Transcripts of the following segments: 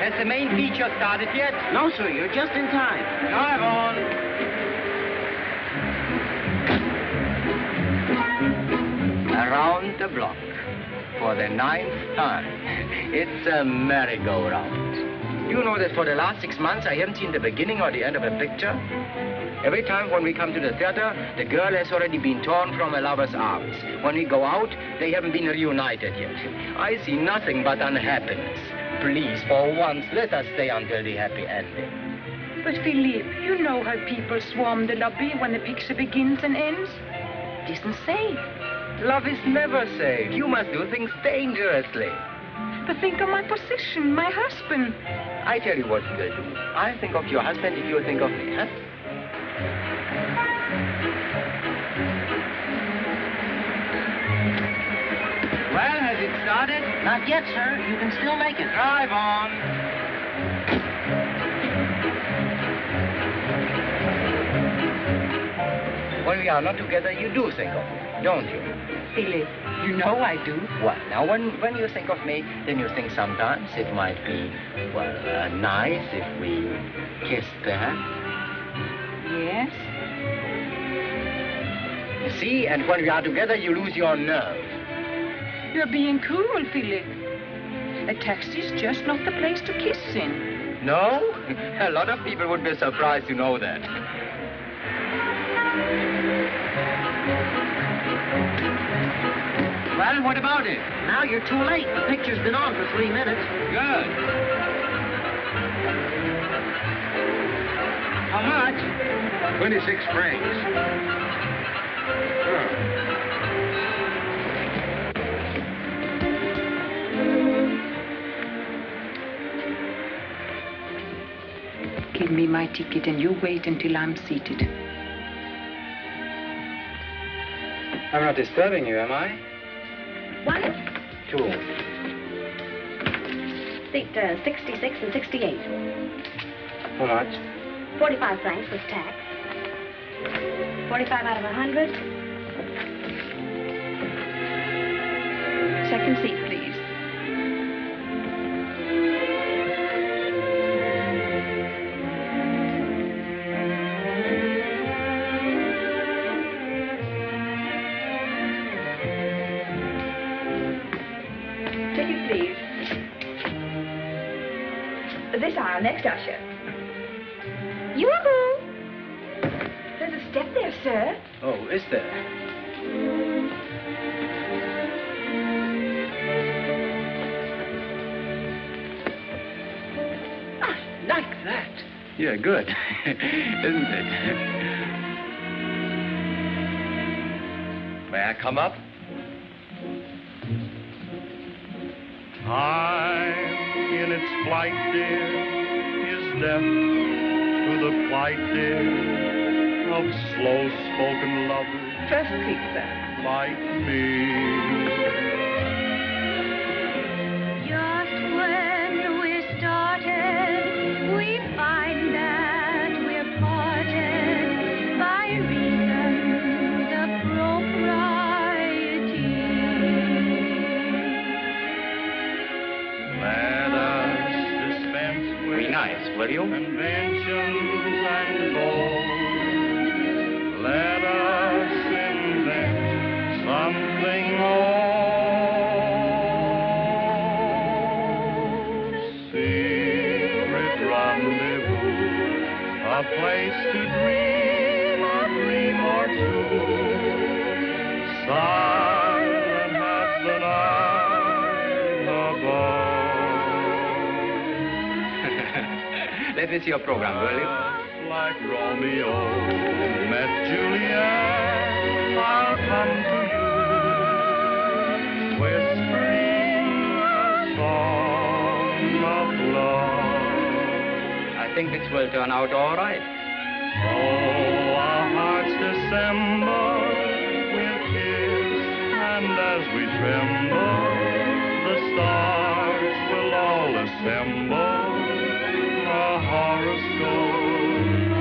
Has the main feature started yet? No, sir, you're just in time. Drive on. Around the block for the 9th time. It's a merry-go-round. You know that for the last 6 months, I haven't seen the beginning or the end of a picture. Every time when we come to the theater, the girl has already been torn from her lover's arms. When we go out, they haven't been reunited yet. I see nothing but unhappiness. Please, for once, let us stay until the happy ending. But, Philippe, you know how people swarm the lobby when the picture begins and ends. It isn't safe. Love is never safe. You must do things dangerously. But think of my position, my husband. I tell you what we'll do. I'll think of your husband if you'll think of me, huh? Well, has it started? Not yet, sir. You can still make it. Drive on. When we are not together, you do think of me, don't you? Philippe, you know I do. Well, now, when you think of me, then you think sometimes it might be, well, nice if we kissed, perhaps. Yes? You see, and when we are together, you lose your nerve. You're being cruel, Philippe. A taxi's just not the place to kiss in. No? A lot of people would be surprised to know that. Well, what about it? Now you're too late. The picture's been on for 3 minutes. Good. How much? 26 francs. Give me my ticket and you wait until I'm seated. I'm not disturbing you, am I? 1, 2. seat 66 and 68. How much? 45 francs with tax. 45 out of 100. Second seat, please. Ticket, please. This aisle, next usher. Yoo-hoo! There's a step there, sir. Oh, is there? I like that. Yeah, good. Isn't it? May I come up? Time in its flight, dear, is death to the flight, dear, of slow-spoken lovers. First seat, sir. Like me. Just when we're started, we find that we're parted by reasons of propriety. Let us dispense with Be nice, will you? conventions and goals. Let us invent something old. Secret rendezvous, a place to dream a dream or two. Silent as the night above. Let me see your program, will you? Like Romeo met Juliet, I'll come to you, whispering a song of love. I think this will turn out all right. Oh, our hearts dissemble, we'll kiss, and as we tremble, the stars will all assemble. A horoscope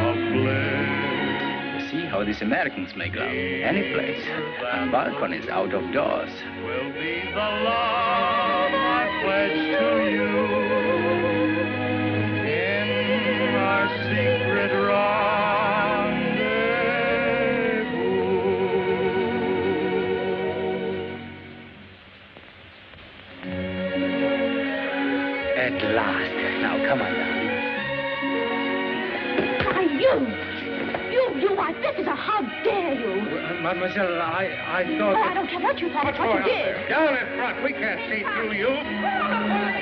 of bliss. You see how these Americans make love. Any place. On balconies, out of doors. Will be the love I pledge to you. At last. Now, come on down. Why, why, this is how dare you? Mademoiselle, I Oh, thought... I don't care what you thought, it's what you did. Down in front. We can't see through you.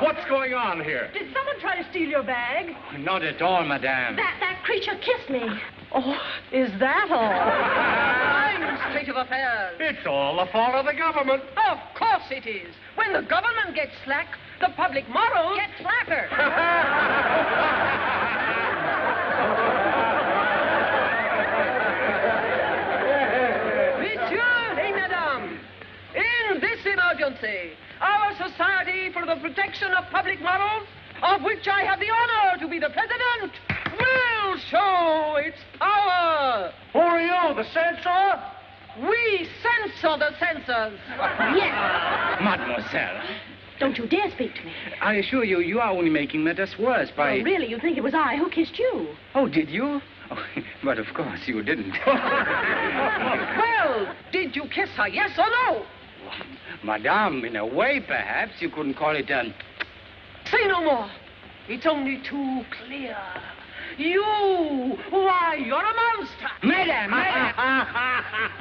What's going on here? Did someone try to steal your bag? Not at all, madame. That creature kissed me. Oh, is that all? Fine state of affairs. It's all the fault of the government. Of course it is. When the government gets slack, the public morals get slacker. Monsieur et Madame, in this emergency, our Society for the Protection of Public Morals, of which I have the honor to be the president, will show its power. Who are you, the censor? We censor the censors. Yes. Mademoiselle, Don't you dare speak to me. I assure you, you are only making matters worse by... Oh, really, you think it was I who kissed you? Oh, did you? Oh, but of course you didn't. Well, did you kiss her, yes or no? Madame, in a way, perhaps, you couldn't call it a... Say no more. It's only too clear. You, why, you're a monster. Madame!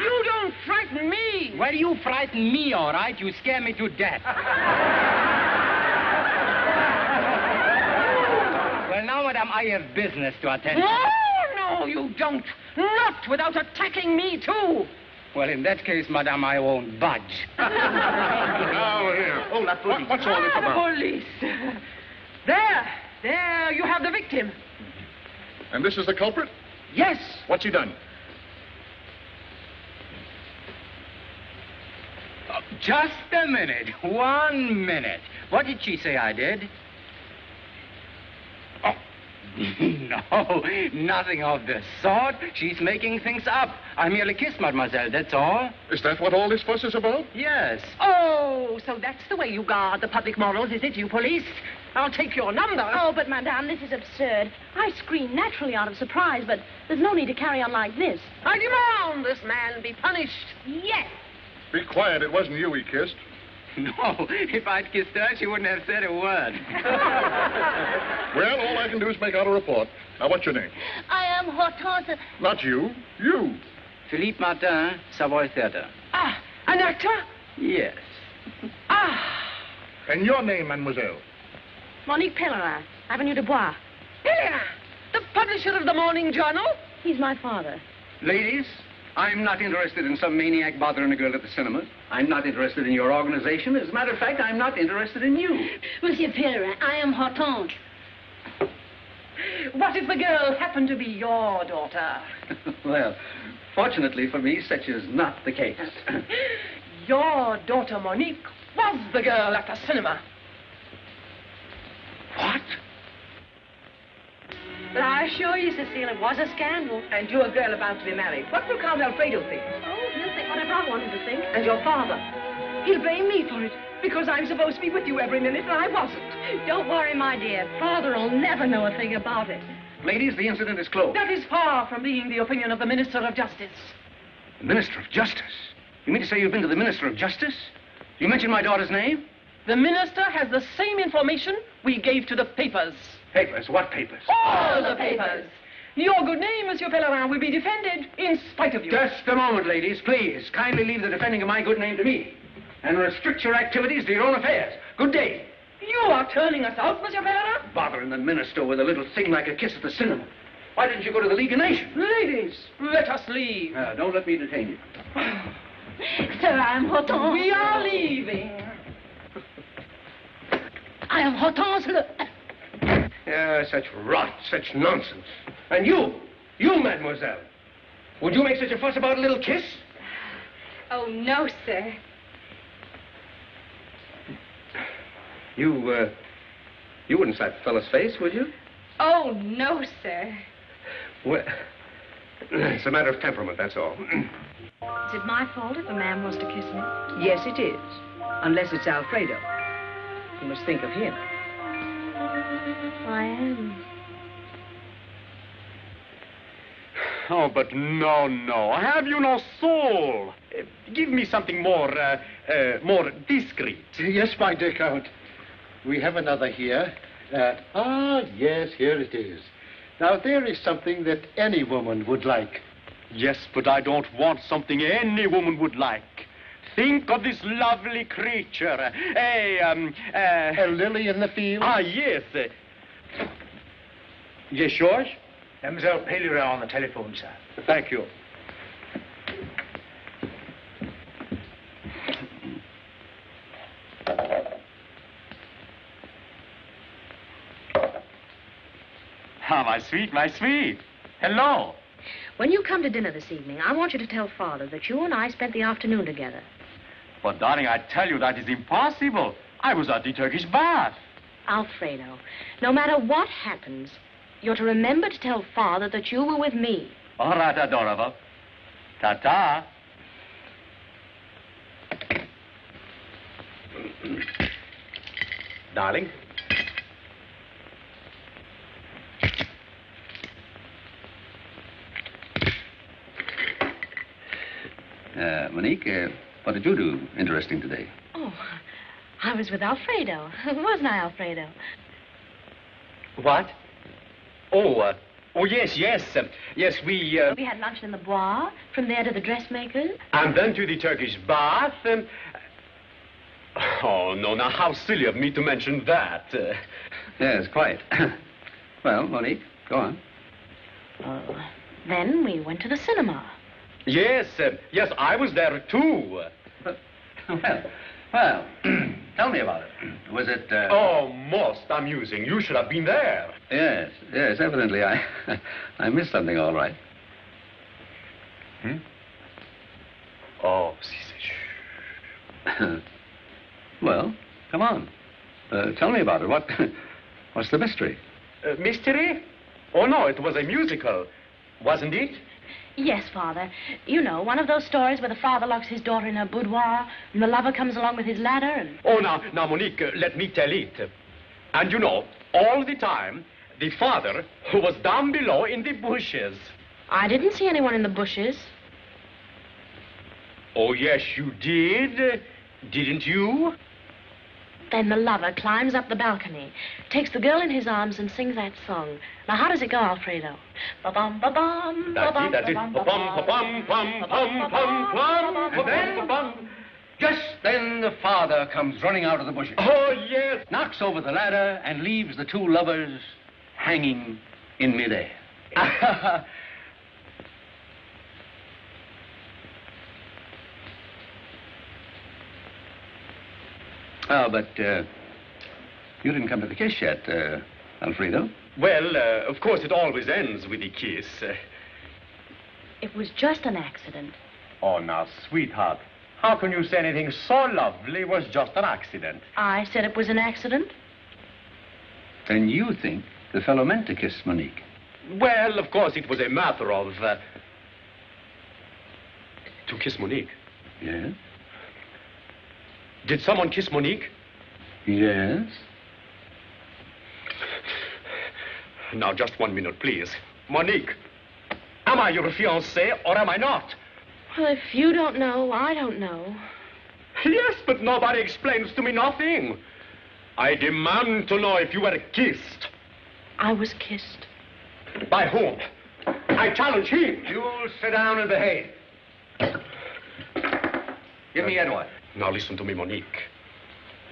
You don't frighten me. Well, you frighten me, all right. You scare me to death. Well, now, madame, I have business to attend to. No, you don't. Not without attacking me, too. Well, in that case, madame, I won't budge. Now, here. Oh, that police. What's all this The about? police. There, you have the victim. And this is the culprit? Yes. What's he done? Just a minute. 1 minute. What did she say I did? Oh, no, nothing of the sort. She's making things up. I merely kissed mademoiselle, that's all. Is that what all this fuss is about? Yes. Oh, so that's the way you guard the public morals, is it, you police? I'll take your number. Oh, but, madame, this is absurd. I screamed naturally out of surprise, but there's no need to carry on like this. I demand this man be punished. Yes. Be quiet. It wasn't you he kissed. No, if I'd kissed her, she wouldn't have said a word. Well, all I can do is make out a report. Now, what's your name? I am Hortense. Not you. You. Philippe Martin, Savoy Theatre. Ah, an actor? Yes. Ah, And your name, mademoiselle? Monique Pellerin, Avenue de Bois. Lederer, the publisher of the Morning Journal. He's my father. Ladies, I'm not interested in some maniac bothering a girl at the cinema. I'm not interested in your organization. As a matter of fact, I'm not interested in you. Monsieur Pellerin, I am Hortense. What if the girl happened to be your daughter? Well, fortunately for me, such is not the case. Your daughter Monique was the girl at the cinema. What? But I assure you, Cecile, it was a scandal. And you're a girl about to be married. What will Count Alfredo think? Oh, he'll think whatever I want him to think. And your father? He'll blame me for it, because I'm supposed to be with you every minute, and I wasn't. Don't worry, my dear. Father'll never know a thing about it. Ladies, the incident is closed. That is far from being the opinion of the Minister of Justice. The Minister of Justice? You mean to say you've been to the Minister of Justice? You mentioned my daughter's name? The minister has the same information we gave to the papers. Papers? What papers? All the papers. Your good name, Monsieur Pellerin, will be defended in spite of you. Just a moment, ladies, please. Kindly leave the defending of my good name to me. And restrict your activities to your own affairs. Good day. You are turning us out, Monsieur Pellerin? Bothering the minister with a little thing like a kiss at the cinema. Why didn't you go to the League of Nations? Ladies, let us leave. Don't let me detain you. Sir, I am Hortense. We are leaving. I am Hortense Le... Such rot, such nonsense. And you, mademoiselle, would you make such a fuss about a little kiss? Oh, no, sir. You wouldn't slap a fellow's face, would you? Oh, no, sir. Well, it's a matter of temperament, that's all. Is it my fault if a man wants to kiss me? Yes, it is. Unless it's Alfredo. You must think of him. I am. Oh, but no. Have you no soul? Give me something more discreet. Yes, my dear Count. We have another here. Yes, here it is. Now, there is something that any woman would like. Yes, but I don't want something any woman would like. Think of this lovely creature. A lily in the field? Yes. Yes, George? Mademoiselle Lederer on the telephone, sir. Thank you. Ah, my sweet. Hello. When you come to dinner this evening, I want you to tell Father that you and I spent the afternoon together. But, darling, I tell you that is impossible. I was at the Turkish bath. Alfredo, no matter what happens, you're to remember to tell Father that you were with me. All right, adorable. Ta-ta. Darling. Monique, what did you do interesting today? Oh, I was with Alfredo. Wasn't I, Alfredo? What? Oh, yes. Yes, we... We had lunch in the Bois, from there to the dressmaker's. And then to the Turkish bath. Oh, no, now, how silly of me to mention that. Yes, quite. Well, Monique, go on. Then we went to the cinema. Yes, I was there, too. Well, tell me about it. Was it, Oh, most amusing. You should have been there. Yes, evidently I missed something, all right. Oh, Well, come on. Tell me about it. What's the mystery? Mystery? Oh, no, it was a musical, wasn't it? Yes, Father. You know, one of those stories where the father locks his daughter in her boudoir and the lover comes along with his ladder and... Oh, now, Monique, let me tell it. And you know, all the time, the father, who was down below in the bushes. I didn't see anyone in the bushes. Oh, yes, you did. Didn't you? Then the lover climbs up the balcony, takes the girl in his arms and sings that song. Now, how does it go, Alfredo? Ba-bum, ba-bum, ba-bum, That's it. ba-bum, Ba-bum, ba-bum, bum, bum, bum, bum, And then, bum. just then the father comes running out of the bushes. Oh, yes. Knocks over the ladder and leaves the two lovers hanging in midair. Oh, but you didn't come to the kiss yet, Alfredo. Well, of course, it always ends with a kiss. It was just an accident. Oh, now, sweetheart, how can you say anything so lovely was just an accident? I said it was an accident. Then you think the fellow meant to kiss Monique? Well, of course, it was a matter of... To kiss Monique? Yes. Did someone kiss Monique? Yes. Now, just 1 minute, please. Monique, am I your fiancé or am I not? Well, if you don't know, I don't know. Yes, but nobody explains to me nothing. I demand to know if you were kissed. I was kissed. By whom? I challenge him. You'll sit down and behave. Give me Edward. Now listen to me, Monique.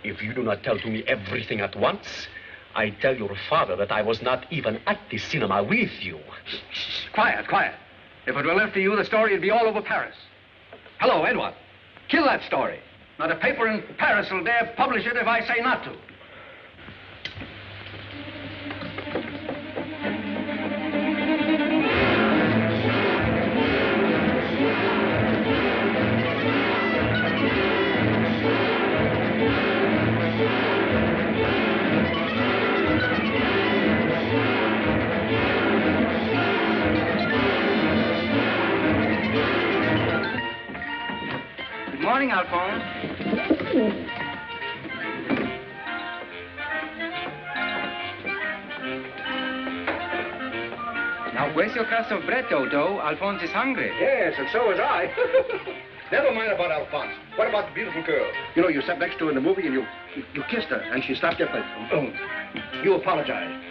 If you do not tell to me everything at once, I tell your father that I was not even at the cinema with you. Shh, quiet. If it were left to you, the story would be all over Paris. Hello, Edward. Kill that story. Not a paper in Paris will dare publish it if I say not to. Good morning, Alphonse. Now, where's your crust of bread, Toto? Alphonse is hungry. Yes, and so is I. Never mind about Alphonse. What about the beautiful girl? You know, you sat next to her in the movie and you kissed her, and she stopped your plate. Oh, you apologized.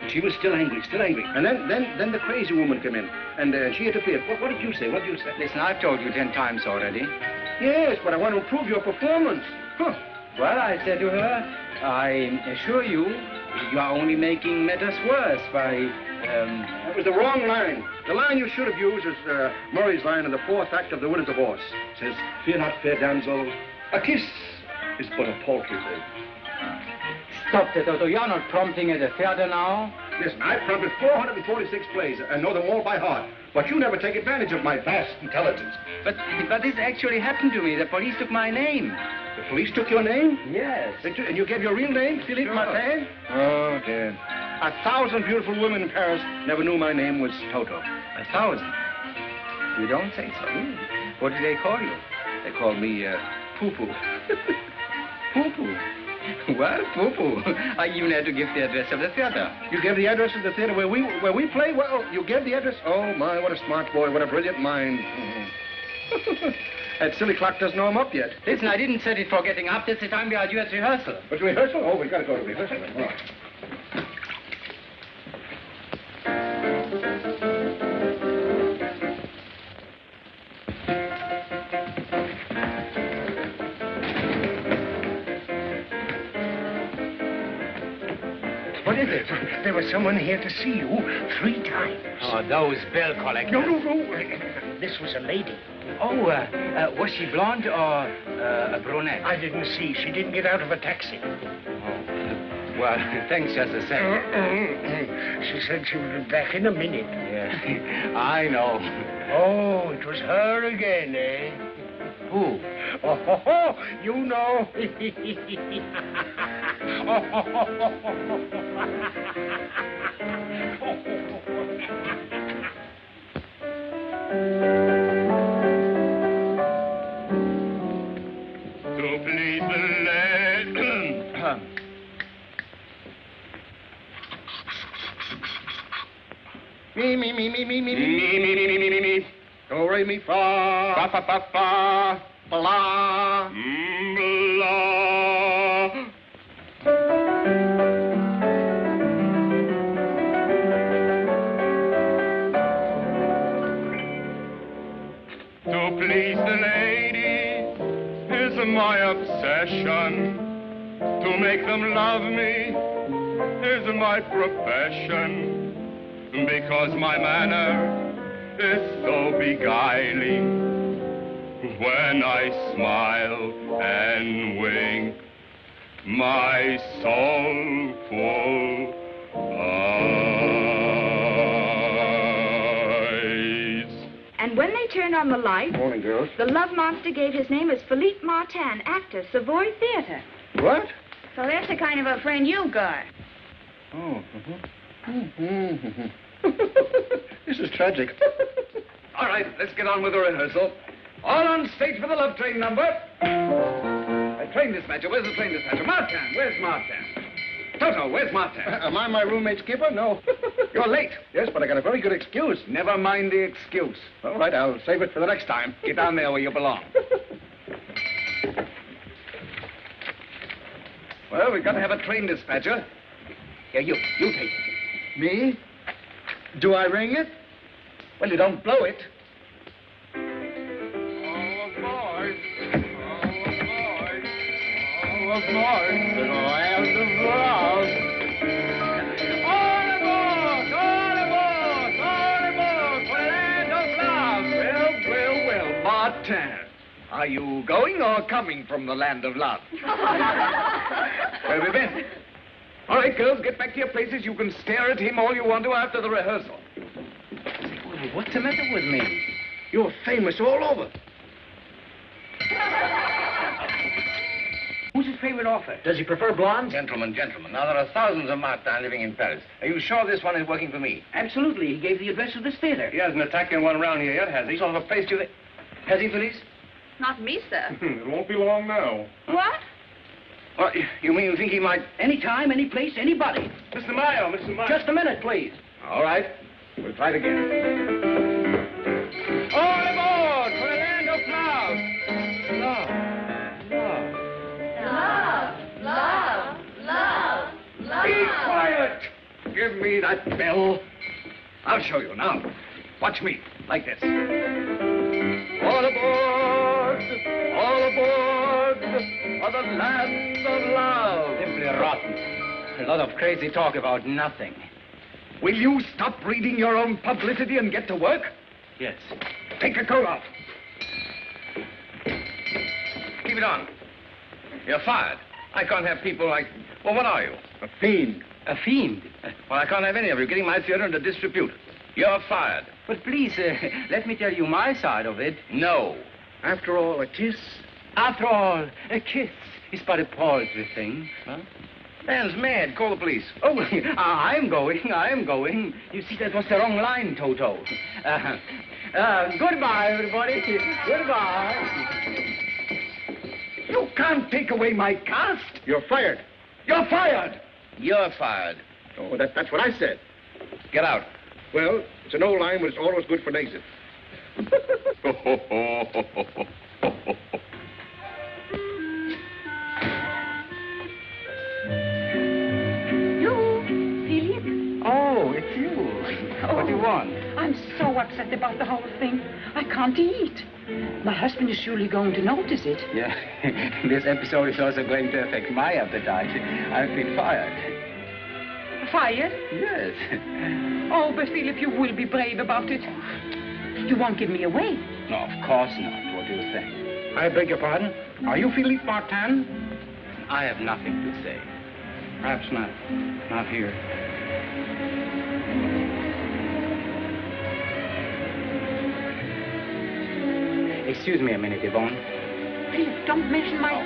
She was still angry, still angry. And then the crazy woman came in, and she interfered. What did you say? What did you say? Listen, I've told you 10 times already. Yes, but I want to improve your performance. Huh. Well, I said to her, I assure you, you are only making matters worse by, That was the wrong line. The line you should have used is Murray's line in the 4th act of The Winter's Divorce. It says, "Fear not, fair damsel, a kiss is but a paltry thing." Stop that, Toto. You're not prompting at the theater now. Listen, I've prompted 446 plays and know them all by heart. But you never take advantage of my vast intelligence. But this actually happened to me. The police took my name. The police took your name? Yes. And you gave your real name, Philippe Martin? Oh, dear. 1,000 beautiful women in Paris never knew my name was Toto. 1,000? You don't say so. What did they call you? They called me, Poo-Poo. Poo-Poo? Well, Poo-Poo. I even had to give the address of the theater. You gave the address of the theater where we play? Well, you gave the address? Oh, my, what a smart boy. What a brilliant mind. That silly clock doesn't know I'm up yet. Listen, I didn't set it for getting up. This is the time we are due at rehearsal. But rehearsal? Oh, we've got to go to rehearsal. Oh. What is it? There was someone here to see you 3 times. Oh, those bill collectors. No. This was a lady. Oh, was she blonde or a brunette? I didn't see. She didn't get out of a taxi. Oh. Well, thanks just the same. She said she would be back in a minute. Yeah, I know. Oh, it was her again, eh? Who? Oh, you know. To please the lady. Me. Do, re, mi, fa. Fa, fa, fa, fa. Blah. Blah. To please the lady is my obsession. To make them love me is my profession. Because my manner is so beguiling. When I smile and wink, my soulful eyes. And when they turned on the light, Morning, girls. the love monster gave his name as Philippe Martin, actor, Savoy Theater. What? So that's the kind of a friend you got. Oh. This is tragic. All right, let's get on with the rehearsal. All on stage for the love train number. Train dispatcher, where's the train dispatcher? Martin, where's Martin? Toto, where's Martin? Am I my roommate skipper? No. You're late. Yes, but I got a very good excuse. Never mind the excuse. All right, I'll save it for the next time. Get down there where you belong. Well, we've got to have a train dispatcher. Here, you take it. Me? Do I ring it? Well, you don't blow it. All aboard the land of love. All aboard, all aboard, all aboard for the land of love. Well, Martin. Are you going or coming from the land of love? Where have you been? All right, girls, get back to your places. You can stare at him all you want to after the rehearsal. What's the matter with me? You're famous all over. Who's his favorite author? Does he prefer blondes? Gentlemen. Now, there are thousands of Martin living in Paris. Are you sure this one is working for me? Absolutely. He gave the address of this theater. He hasn't attacked anyone around here yet, has he? Sort of a place you... Has he, Felice? Not me, sir. It won't be long now. What? Well, you mean you think he might... Any time, any place, anybody? Mr. Mayo. Just a minute, please. All right. We'll try it again. All aboard for the land of love. Be quiet! Give me that bell. I'll show you now. Watch me, like this. All aboard! All aboard for the land of love. Simply rotten. A lot of crazy talk about nothing. Will you stop reading your own publicity and get to work? Yes. Take your coat off. Keep it on. You're fired. I can't have people like... Well, what are you? A fiend. A fiend? Well, I can't have any of you getting my theater into disrepute. You're fired. But please, let me tell you my side of it. No. After all, a kiss? After all, a kiss is but a paltry thing. Huh? Man's mad. Call the police. Oh, I'm going. You see, that was the wrong line, Toto. Goodbye, everybody. Goodbye. You can't take away my cast. You're fired. You're fired. You're fired. Oh, that's what I said. Get out. Well, it's an old line, but it's always good for an exit. Oh, it's you. What do you want? I'm so upset about the whole thing. I can't eat. My husband is surely going to notice it. Yeah, this episode is also going to affect my appetite. I've been fired. Fired? Yes. Oh, but Philip, you will be brave about it. You won't give me away. No, of course not. What do you think? I beg your pardon? Are you Philippe Martin? I have nothing to say. Perhaps not. Not here. Excuse me a minute, Yvonne. Philip, don't mention my...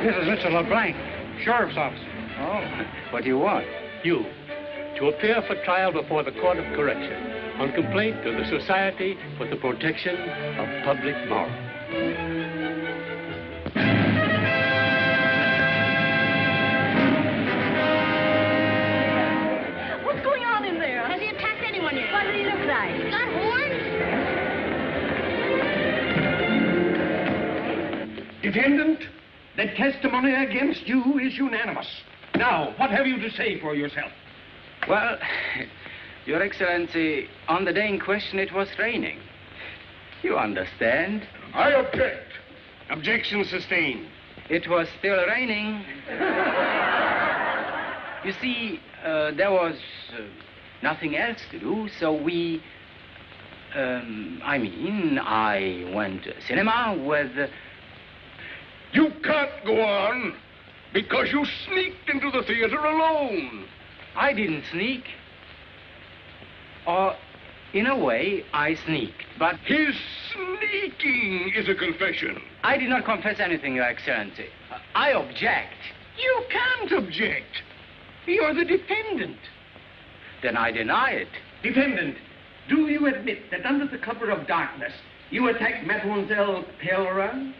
This is Mr. LeBlanc, Sheriff's Officer. Oh, what do you want? You, to appear for trial before the Court of Correction on complaint to the Society for the Protection of Public Morals. What's going on in there? Has he attacked anyone yet? What does he look like? He's got horns? Defendant, the testimony against you is unanimous. Now, what have you to say for yourself? Well, Your Excellency, on the day in question, it was raining. You understand? I object. Objection sustained. It was still raining. You see, there was nothing else to do, so I went to cinema with... You can't go on because you sneaked into the theater alone. I didn't sneak. Or, in a way, I sneaked, but... His sneaking is a confession. I did not confess anything, Your Excellency. I object. You can't object. You're the defendant. Then I deny it. Defendant, do you admit that under the cover of darkness, you attacked Mademoiselle Pellerin?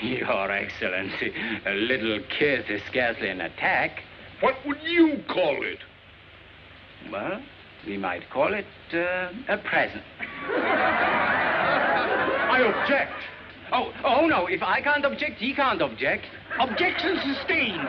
Your Excellency, a little kiss is scarcely an attack. What would you call it? Well, we might call it a present. I object. Oh, no, if I can't object, he can't object. Objection sustained.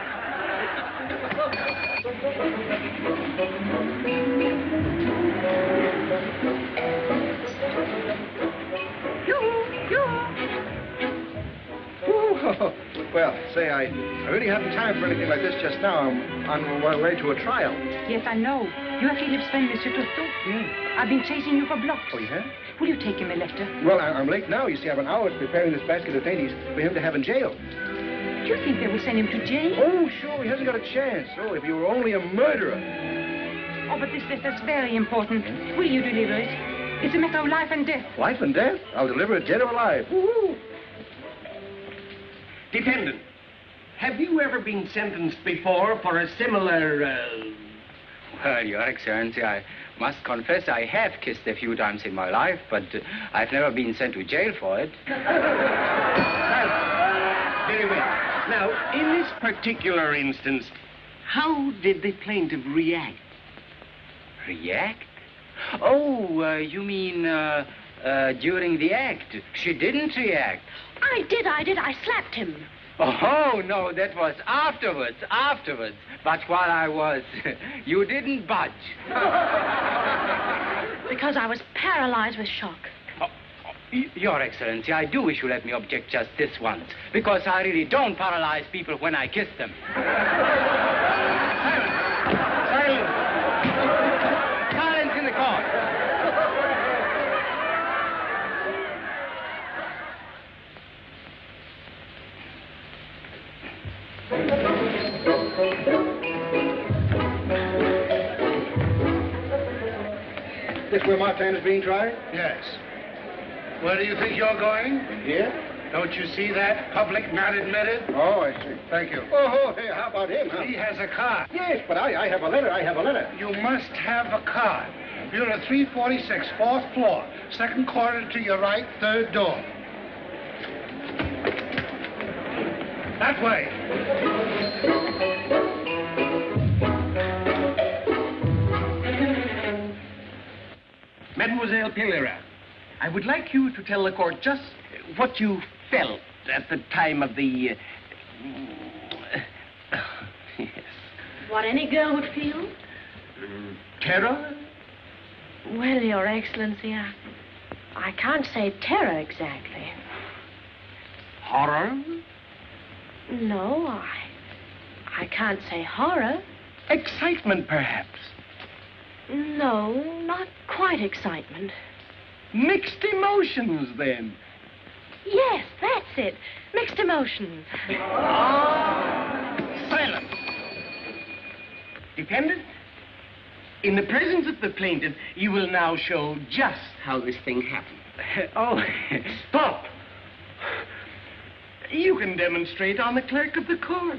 Well, say, I really haven't time for anything like this just now. I'm on my way to a trial. Yes, I know. You are Philippe's friend, Monsieur Tourteau. Yeah. I've been chasing you for blocks. Oh, yeah? Will you take him a letter? Well, I'm late now. You see, I have an hour preparing this basket of dainties for him to have in jail. Do you think they will send him to jail? Oh, sure. He hasn't got a chance. Oh, if he were only a murderer. Oh, but this letter's very important. Will you deliver it? It's a matter of life and death. Life and death? I'll deliver it dead or alive. Woo-hoo. Defendant, have you ever been sentenced before for a similar, Well, Your Excellency, I must confess I have kissed a few times in my life, but I've never been sent to jail for it. Very well. Now, in this particular instance, How did the plaintiff react? React? Oh, you mean, during the act. She didn't react. I did. I slapped him. Oh, no, that was afterwards. But while I was, you didn't budge. Because I was paralyzed with shock. Your Excellency, I do wish you let me object just this once, because I really don't paralyze people when I kiss them. Silence! Silence in the court! This where Martin is being tried? Yes. Where do you think you're going? Here? Don't you see that? Public not admitted? Oh, I see. Thank you. Oh, hey, how about him, huh? He has a card. Yes, but I have a letter. You must have a card. You're at 346, 4th floor, 2nd corner to your right, 3rd door. That way. Mademoiselle Lederer, I would like you to tell the court just what you felt at the time of the... yes. What any girl would feel? Terror? Well, Your Excellency, I can't say terror exactly. Horror? No, I can't say horror. Excitement, perhaps? No, not quite excitement. Mixed emotions, then? Yes, that's it. Mixed emotions. Silence. Dependent, in the presence of the plaintiff, you will now show just how this thing happened. Oh, stop. You can demonstrate on the clerk of the court.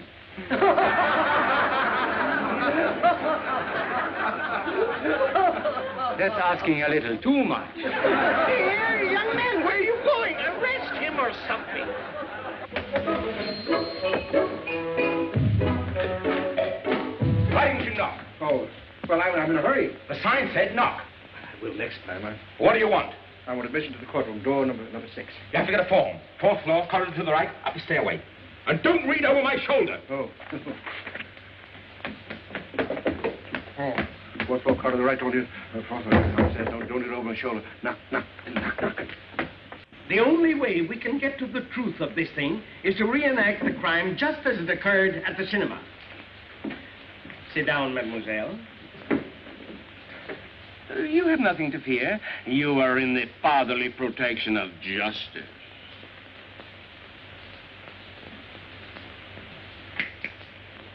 That's asking a little too much. Here, young man, where are you going? Arrest him or something. Why didn't you knock? Oh, well, I'm in a hurry. The sign said knock. I will next time. What do you want? I want admission to the courtroom, door number 6. You have to get a form. 4th floor, corridor to the right, up a stairway. And don't read over my shoulder. Oh. Oh. 4th floor, corridor to the right, don't you? 4th floor, don't read over my shoulder. Knock. The only way we can get to the truth of this thing is to reenact the crime just as it occurred at the cinema. Sit down, mademoiselle. You have nothing to fear. You are in the fatherly protection of justice.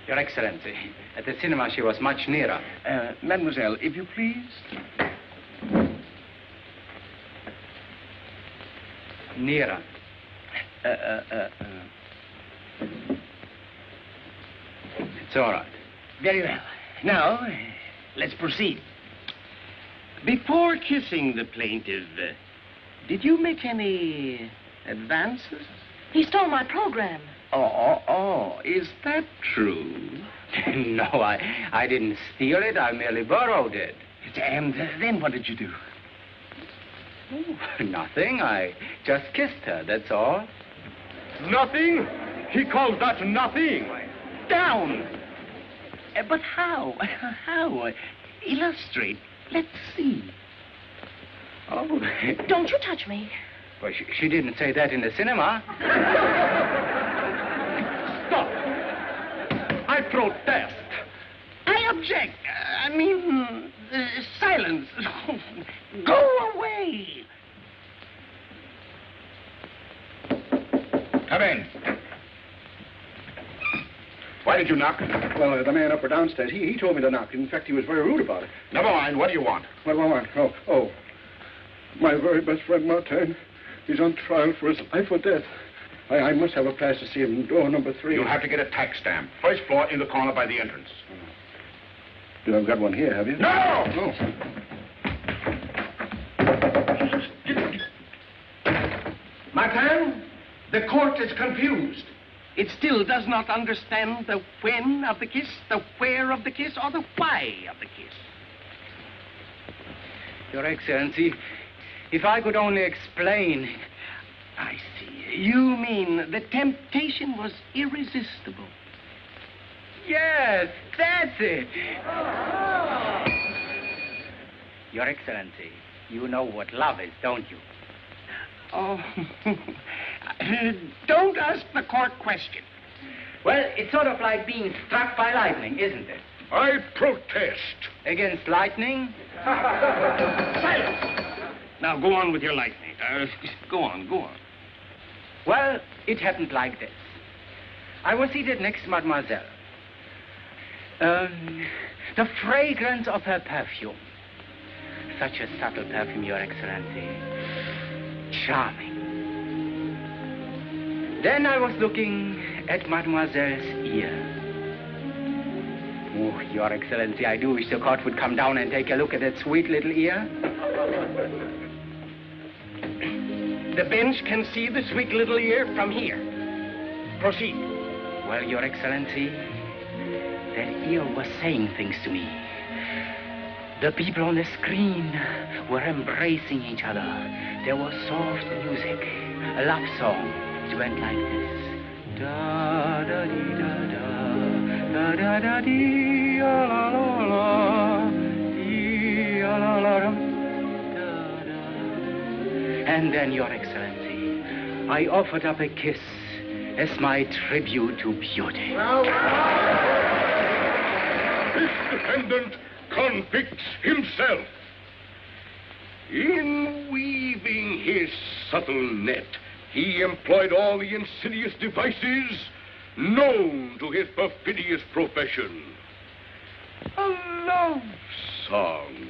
Your Excellency, at the cinema she was much nearer. Mademoiselle, if you please. Nearer. It's all right. Very well. Now, let's proceed. Before kissing the plaintiff, did you make any advances? He stole my program. Oh, is that true? No, I didn't steal it. I merely borrowed it. And then what did you do? Oh, nothing. I just kissed her, that's all. Nothing? He calls that nothing. Down! But how? How? Illustrate. Let's see. Oh. Don't you touch me. Well, she didn't say that in the cinema. Stop. I protest. I object. Silence. Go away. Come in. Why did you knock? Well, the man up or downstairs, he told me to knock. In fact, he was very rude about it. Never mind. What do you want? What do I want? Oh. My very best friend, Martin, he's on trial for his life or death. I must have a pass to see him. Door number 3. You'll have to get a tax stamp. 1st floor in the corner by the entrance. You haven't got one here, have you? No! Martin, the court is confused. it still does not understand the when of the kiss, the where of the kiss, or the why of the kiss. Your Excellency, if I could only explain... I see. You mean the temptation was irresistible? Yes, that's it. Your Excellency, you know what love is, don't you? Oh, don't ask the court question. Well, it's sort of like being struck by lightning, isn't it? I protest. Against lightning? Silence! Now, go on with your lightning. Go on. Well, it happened like this. I was seated next to Mademoiselle. The fragrance of her perfume. Such a subtle perfume, Your Excellency. Charming. Then I was looking at Mademoiselle's ear. Oh, Your Excellency, I do wish the court would come down and take a look at that sweet little ear. The bench can see the sweet little ear from here. Proceed. Well, Your Excellency, that ear was saying things to me. The people on the screen were embracing each other. There was soft music, a love song. It went like this. Da da dee da da, da da da dee la la la, dee la la la, da da. And then, Your Excellency, I offered up a kiss as my tribute to beauty. This defendant convicts himself. In weaving his subtle net, he employed all the insidious devices known to his perfidious profession. A love song,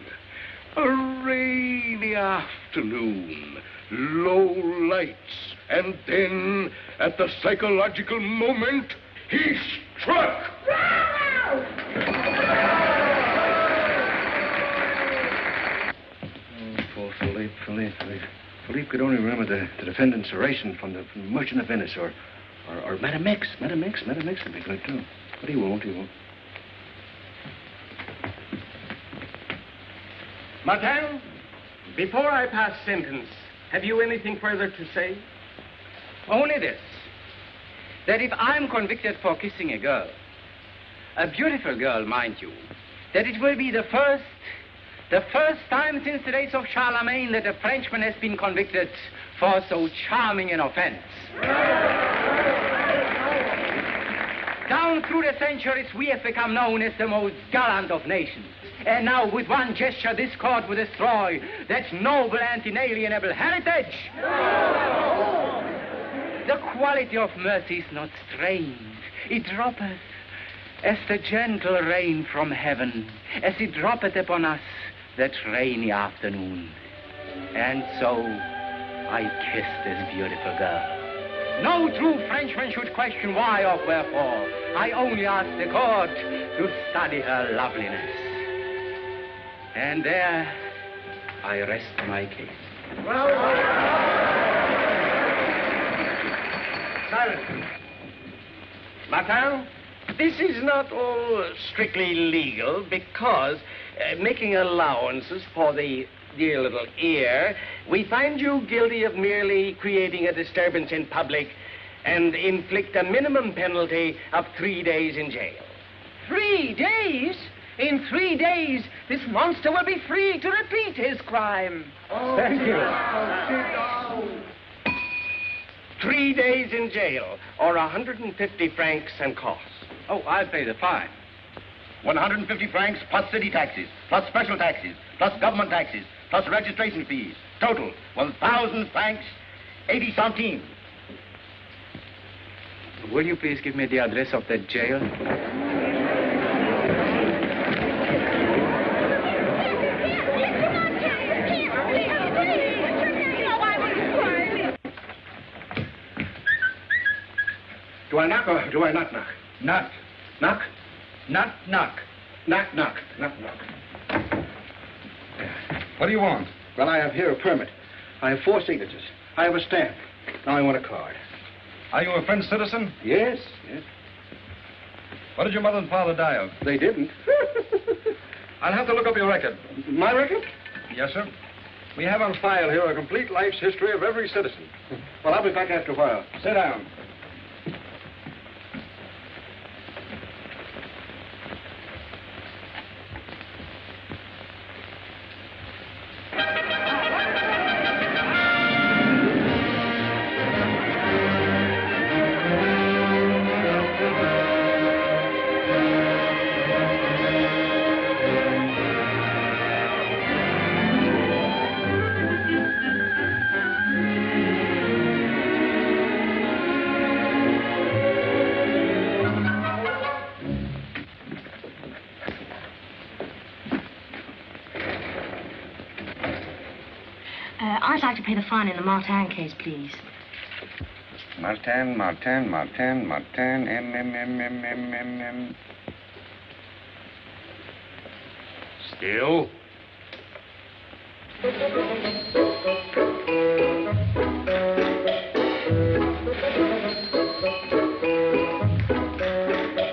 a rainy afternoon, low lights, and then, at the psychological moment, he struck. Poor Philippe. Philippe could only remember the defendant's oration from the Merchant of Venice, or Madame X. Madame X would be good, too. But he won't. Martin, before I pass sentence, have you anything further to say? Only this. That if I'm convicted for kissing a girl, a beautiful girl, mind you, that it will be the first time since the days of Charlemagne that a Frenchman has been convicted for so charming an offense. Down through the centuries, we have become known as the most gallant of nations. And now, with one gesture, this court will destroy that noble and inalienable heritage. The quality of mercy is not strange. It droppeth as the gentle rain from heaven, as it droppeth upon us that rainy afternoon. And so, I kissed this beautiful girl. No true Frenchman should question why or wherefore. I only ask the court to study her loveliness. And there, I rest my case. Silence. Martin, this is not all strictly legal because, making allowances for the dear little ear, we find you guilty of merely creating a disturbance in public and inflict a minimum penalty of 3 days in jail. 3 days? In 3 days, this monster will be free to repeat his crime. Thank you. 3 days in jail, or 150 francs and costs. Oh, I'll pay the fine. 150 francs plus city taxes, plus special taxes, plus government taxes, plus registration fees. Total, 1,000 francs, 80 centimes. Will you please give me the address of that jail? Do I knock or do I not knock? Knock. Knock? Not knock. Knock, knock. Knock, knock. What do you want? Well, I have here a permit. I have 4 signatures. I have a stamp. Now I want a card. Are you a French citizen? Yes, yes. What did your mother and father die of? They didn't. I'll have to look up your record. My record? Yes, sir. We have on file here a complete life's history of every citizen. Well, I'll be back after a while. Sit down. I'd like to pay the fine in the Martin case, please. Martin, M. Still?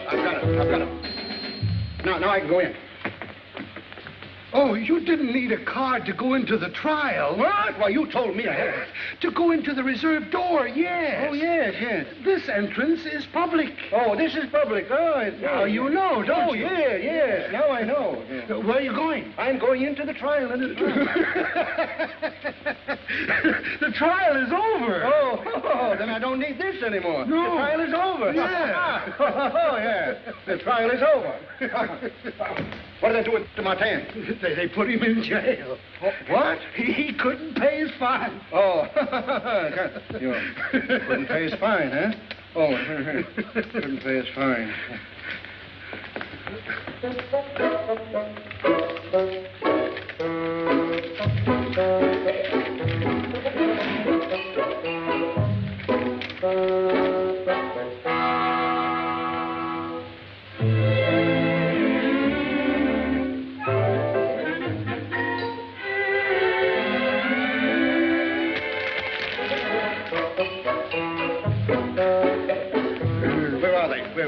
I've got it. Now I can go in. Oh, you didn't need a card to go into the trial. What? Why, you told me I had. To go into the reserved door, yes. Oh, yes, yes. This entrance is public. Oh, this is public. Oh, it's... Now you know, don't you? Yeah, yes. Now I know. Where are you going? I'm going into the trial. The trial is over. Oh, then I don't need this anymore. No. The trial is over. Yeah. Oh, yeah. The trial is over. What did they do to Martin? They put him in jail. What? He couldn't pay his fine. Oh, you couldn't pay his fine, huh? Oh, couldn't pay his fine.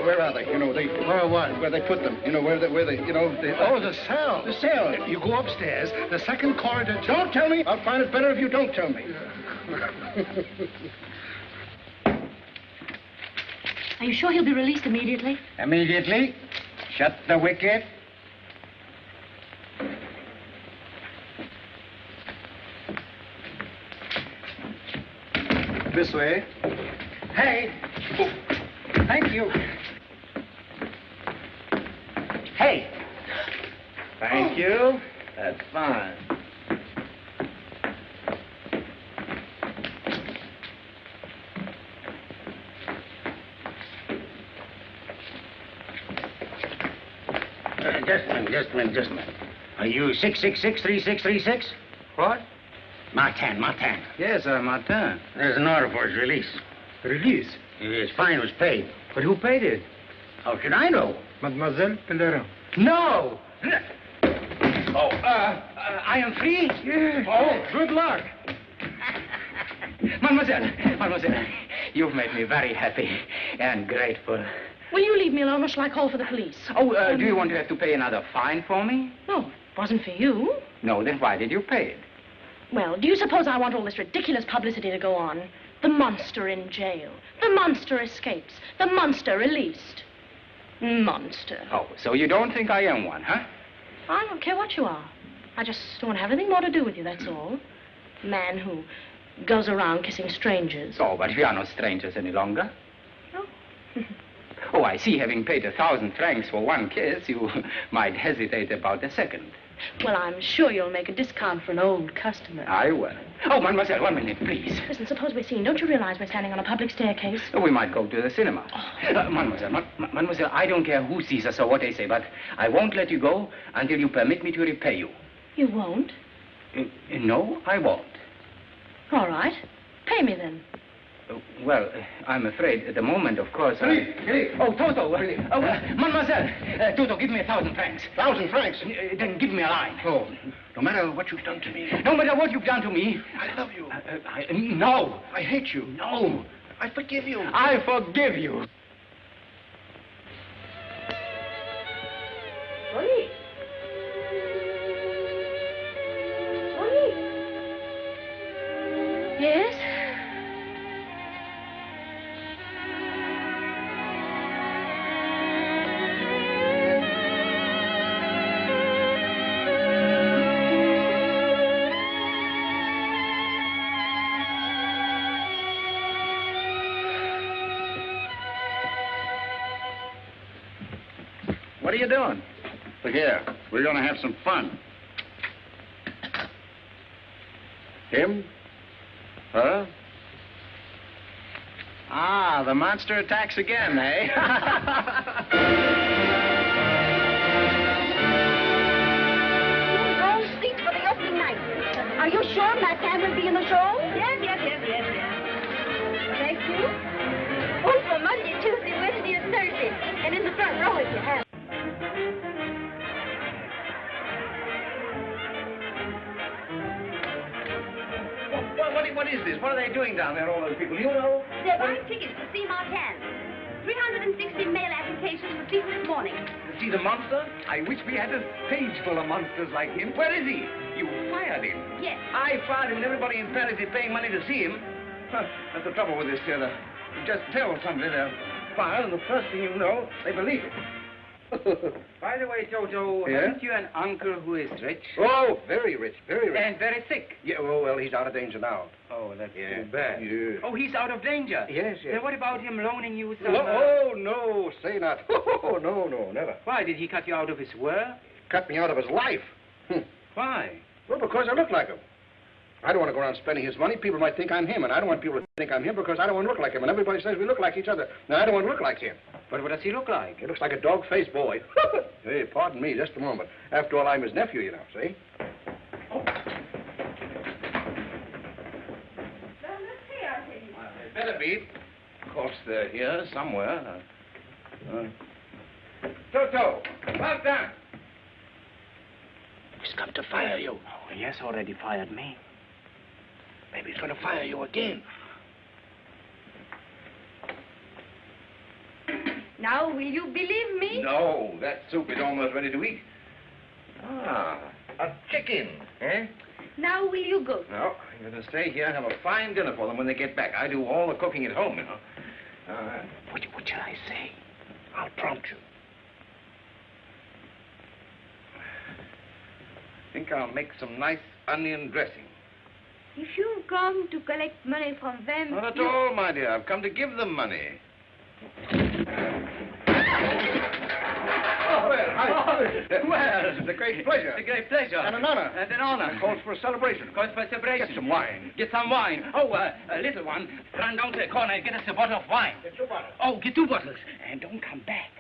Where are they? You know, Where what? Where they put them. You know, where they Oh, the cell. The cell. You go upstairs, the second corridor. Don't tell me. I'll find it better if you don't tell me. Are you sure he'll be released immediately? Immediately. Shut the wicket. This way. Hey. Thank you. Hey. Thank you. That's fine. Just a minute. Are you 666-3636? What? Martin. Yes, Martin. There's an order for his release. Release? His fine was paid. But who paid it? How should I know? Mademoiselle Lederer. No! Oh, I am free? Yes. Oh, good luck. Mademoiselle, you've made me very happy and grateful. Will you leave me alone, or shall I call for the police? Oh, do you want to have to pay another fine for me? No, it wasn't for you. No, then why did you pay it? Well, do you suppose I want all this ridiculous publicity to go on? The monster in jail. The monster escapes. The monster released. Monster. Oh, so you don't think I am one, huh? I don't care what you are. I just don't want to have anything more to do with you, that's all. Man who goes around kissing strangers. Oh, but we are not strangers any longer. No? Oh, I see. Having paid 1,000 francs for one kiss, you might hesitate about the second. Well, I'm sure you'll make a discount for an old customer. I will. Oh, mademoiselle, 1 minute, please. Listen, suppose we're seen. Don't you realize we're standing on a public staircase? We might go to the cinema. Mademoiselle, I don't care who sees us or what they say, but I won't let you go until you permit me to repay you. You won't? No, I won't. All right. Pay me then. Well, I'm afraid at the moment, of course. Philippe. Oh, Toto. Mademoiselle. Toto, give me 1,000 francs. 1,000 francs? Then give me a line. Oh, no matter what you've done to me. No matter what you've done to me. I love you. No. I hate you. No. I forgive you. I forgive you. Monique. Monique. Yes? What are you doing? Look here, we're going to have some fun. Him? Huh? Ah, the monster attacks again, eh? Gold seats for the opening night. Are you sure Martin will be in the show? Yes. Thank you. One for Monday, Tuesday, Wednesday, and Thursday. And in the front row if you have. What is this? What are they doing down there, all those people? You know? They're buying tickets to see Martin. 360 mail applications received this morning. To see the monster? I wish we had a stage full of monsters like him. Where is he? You fired him. Yes. I fired him, and everybody in Paris is paying money to see him. Huh, that's the trouble with this theater. You just tell somebody they're fired, and the first thing you know, they believe it. By the way, Toto, Yeah? haven't you an uncle who is rich? Oh, very rich, very rich. And very sick? Yeah, well, he's out of danger now. Oh, that's Yeah. too bad. Yeah. Oh, he's out of danger? Yes. Then what about him loaning you some... Oh, no, say not. Oh, no, never. Why, did he cut you out of his work? Cut me out of his life. Why? Well, because I look like him. I don't want to go around spending his money. People might think I'm him, and I don't want people to think I'm him because I don't want to look like him. And everybody says we look like each other. Now, I don't want to look like him. But what does he look like? He looks like a dog-faced boy. Hey, pardon me, just a moment. After all, I'm his nephew, you know, see? They better be. Of course, they're here somewhere. Toto, Martin. He's come to fire you. Oh, he has already fired me. Maybe he's going to fire you again. Now, will you believe me? No, that soup is almost ready to eat. Ah, a chicken, eh? Now, will you go? No, you're going to stay here and have a fine dinner for them when they get back. I do all the cooking at home, you know. What shall I say? I'll prompt you. I think I'll make some nice onion dressing. If you come to collect money from them... Not at all, my dear. I've come to give them money. Well, it's a great pleasure. It's a great pleasure. And an honor. And an honor. Calls for a celebration. Calls for a celebration. Get some wine. Get some wine. Oh, a little one. Run down to the corner and get us a bottle of wine. Get 2 bottles. Oh, get 2 bottles. And don't come back.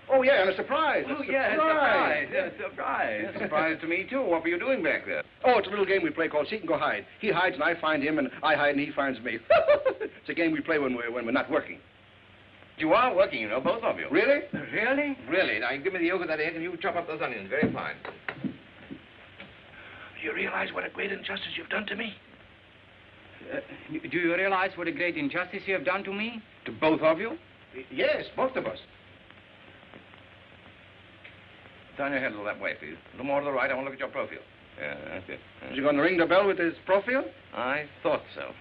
Oh, yeah, and a surprise. Oh, yeah, a surprise. Yeah, a surprise. Yeah, surprise to me, too. What were you doing back there? Oh, it's a little game we play called Seek and Go Hide. He hides and I find him, and I hide and he finds me. It's a game we play when we're not working. You are working, you know, both of you. Really? Really? Really. Now, give me the yolk of that egg and you chop up those onions. Very fine. Do you realize what a great injustice you've done to me? Do you realize what a great injustice you have done to me? To both of you? Yes, both of us. Turn your head a little that way, please. A little more to the right. I want to look at your profile. Yeah, that's it. Is he going to ring the bell with his profile? I thought so.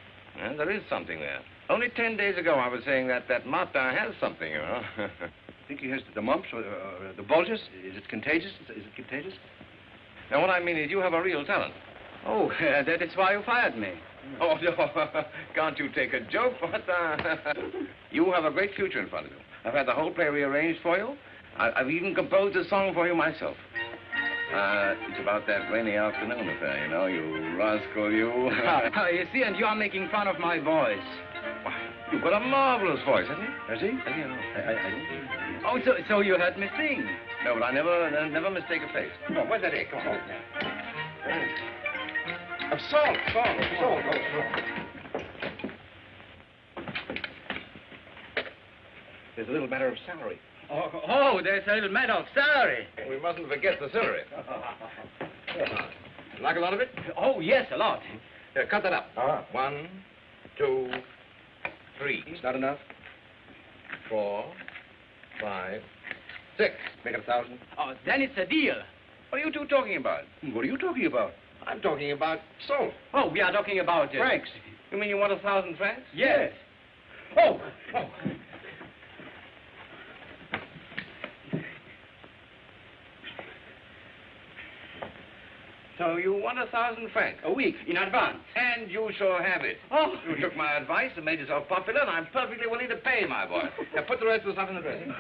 And there is something there. Only 10 days ago, I was saying that Martin has something, you know. Think he has the mumps or the bulges? Is it contagious? Is it contagious? Now, what I mean is you have a real talent. Oh, that is why you fired me. Oh, no. Can't you take a joke, Martin? You have a great future in front of you. I've had the whole play rearranged for you. I've even composed a song for you myself. It's about that rainy afternoon affair, you know, you rascal, you. You see, and you are making fun of my voice. Why, you've got a marvelous voice, haven't you? Has he? Have you? No. Oh, so you heard me sing? No, but I never mistake a face. Oh, where's that egg? Come on. Salt. There's a little matter of salary. Oh, there's a little matter of salary. We mustn't forget the salary. Like a lot of it? Oh, yes, a lot. Here, cut that up. 1, 2, 3. It's not enough. 4, 5, 6. Make it 1,000. Oh, then it's a deal. What are you two talking about? What are you talking about? I'm talking about salt. Oh, we are talking about... Francs. You mean you want 1,000 francs? Yes. Oh. So you want 1,000 francs? A week, in advance. And you shall have it. Oh. You took my advice and made yourself popular, and I'm perfectly willing to pay, my boy. Now, put the rest of the stuff in the dressing.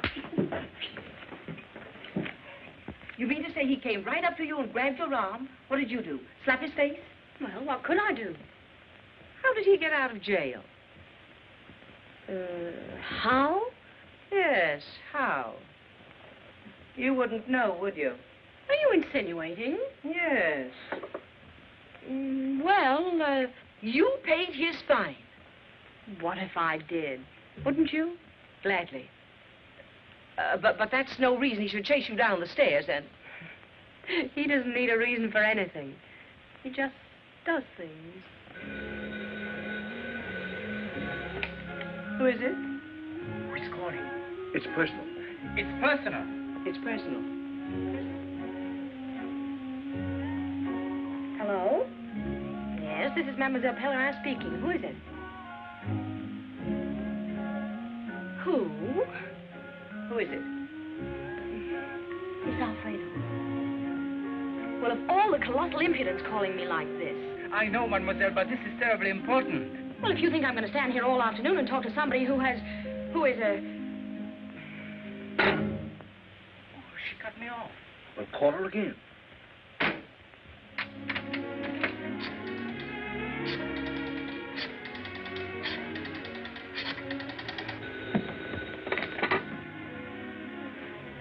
You mean to say he came right up to you and grabbed your arm? What did you do? Slap his face? Well, what could I do? How did he get out of jail? How? Yes, how? You wouldn't know, would you? Are you insinuating? Yes. Well, you paid his fine. what if I did? Wouldn't you? Gladly. But that's no reason he should chase you down the stairs, and... He doesn't need a reason for anything. He just does things. Who is it? Who's calling? It's personal. It's personal. It's personal. Hello? Yes, this is Mademoiselle Pellerin speaking. Who is it? Who? Who is it? Miss Alfredo. Well, of all the colossal impudence calling me like this. I know, mademoiselle, but this is terribly important. Well, if you think I'm going to stand here all afternoon and talk to somebody who is a... Oh, she cut me off. Well, call her again.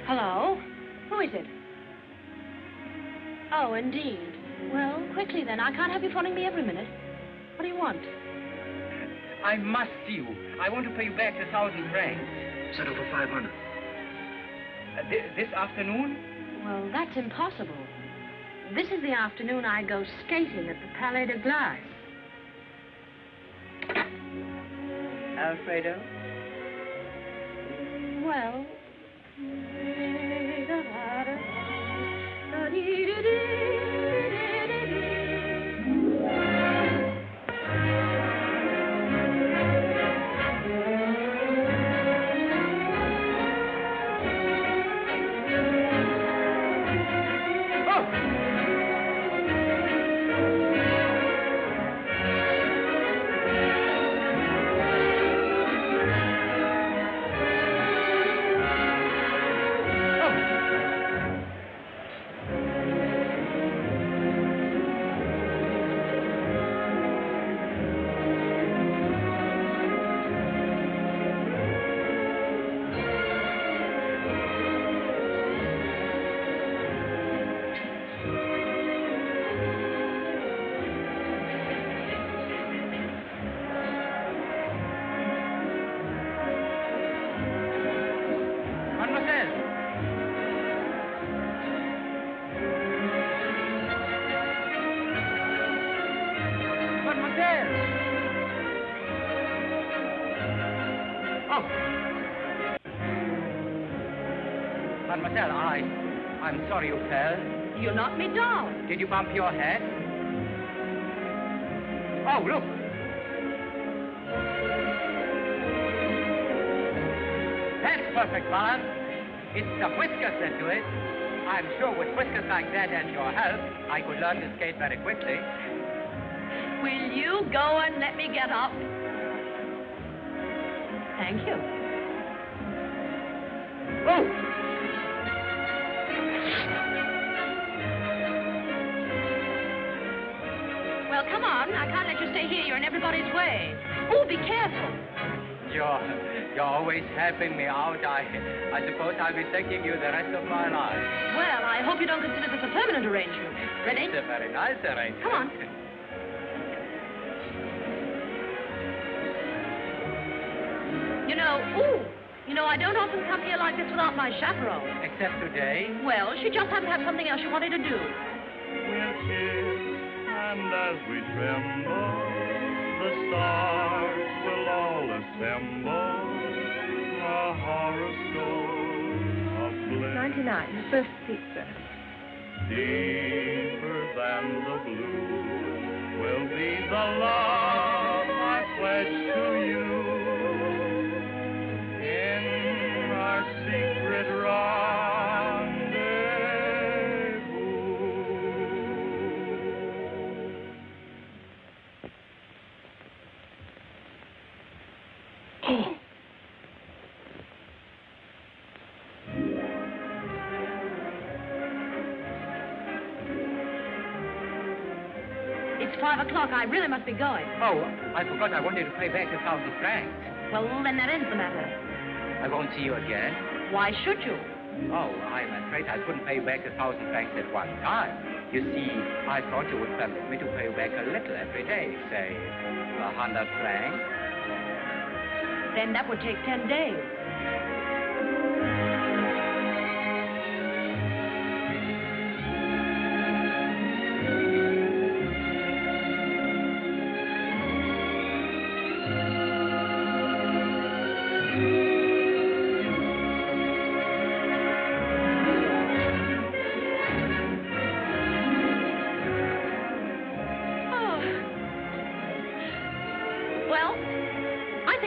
Hello? Who is it? Oh, indeed. Well, quickly then. I can't have you phoning me every minute. What do you want? I must see you. I want to pay you back the 1,000 francs. Settle for 500. This afternoon? Well, that's impossible. This is the afternoon I go skating at the Palais de Glace. Alfredo? Well... Mademoiselle, I'm sorry you fell. You knocked me down. Did you bump your head? Oh, look. That's perfect balance. It's the whiskers that do it. I'm sure with whiskers like that and your help, I could learn to skate very quickly. Will you go and let me get up? Thank you. Oh! Well, come on. I can't let you stay here. You're in everybody's way. Oh, be careful. You're always helping me out. I suppose I'll be thanking you the rest of my life. Well, I hope you don't consider this a permanent arrangement. Ready? It's a very nice arrangement. Come on. You know, I don't often come here like this without my chaperone. Except today? Well, she just happened to have something else she wanted to do. We'll And as we tremble, the stars will all assemble. A horoscope of bliss. 99, the first seat, sir. Deeper than the blue will be the love I pledge to you. In our secret rendezvous. It's 5 o'clock. I really must be going. Oh, I forgot I wanted to pay back 1,000 francs. Well, then that ends the matter. I won't see you again. Why should you? Oh, I'm afraid I couldn't pay back 1,000 francs at one time. You see, I thought you would permit me to pay back a little every day, say 100 francs. Then that would take 10 days.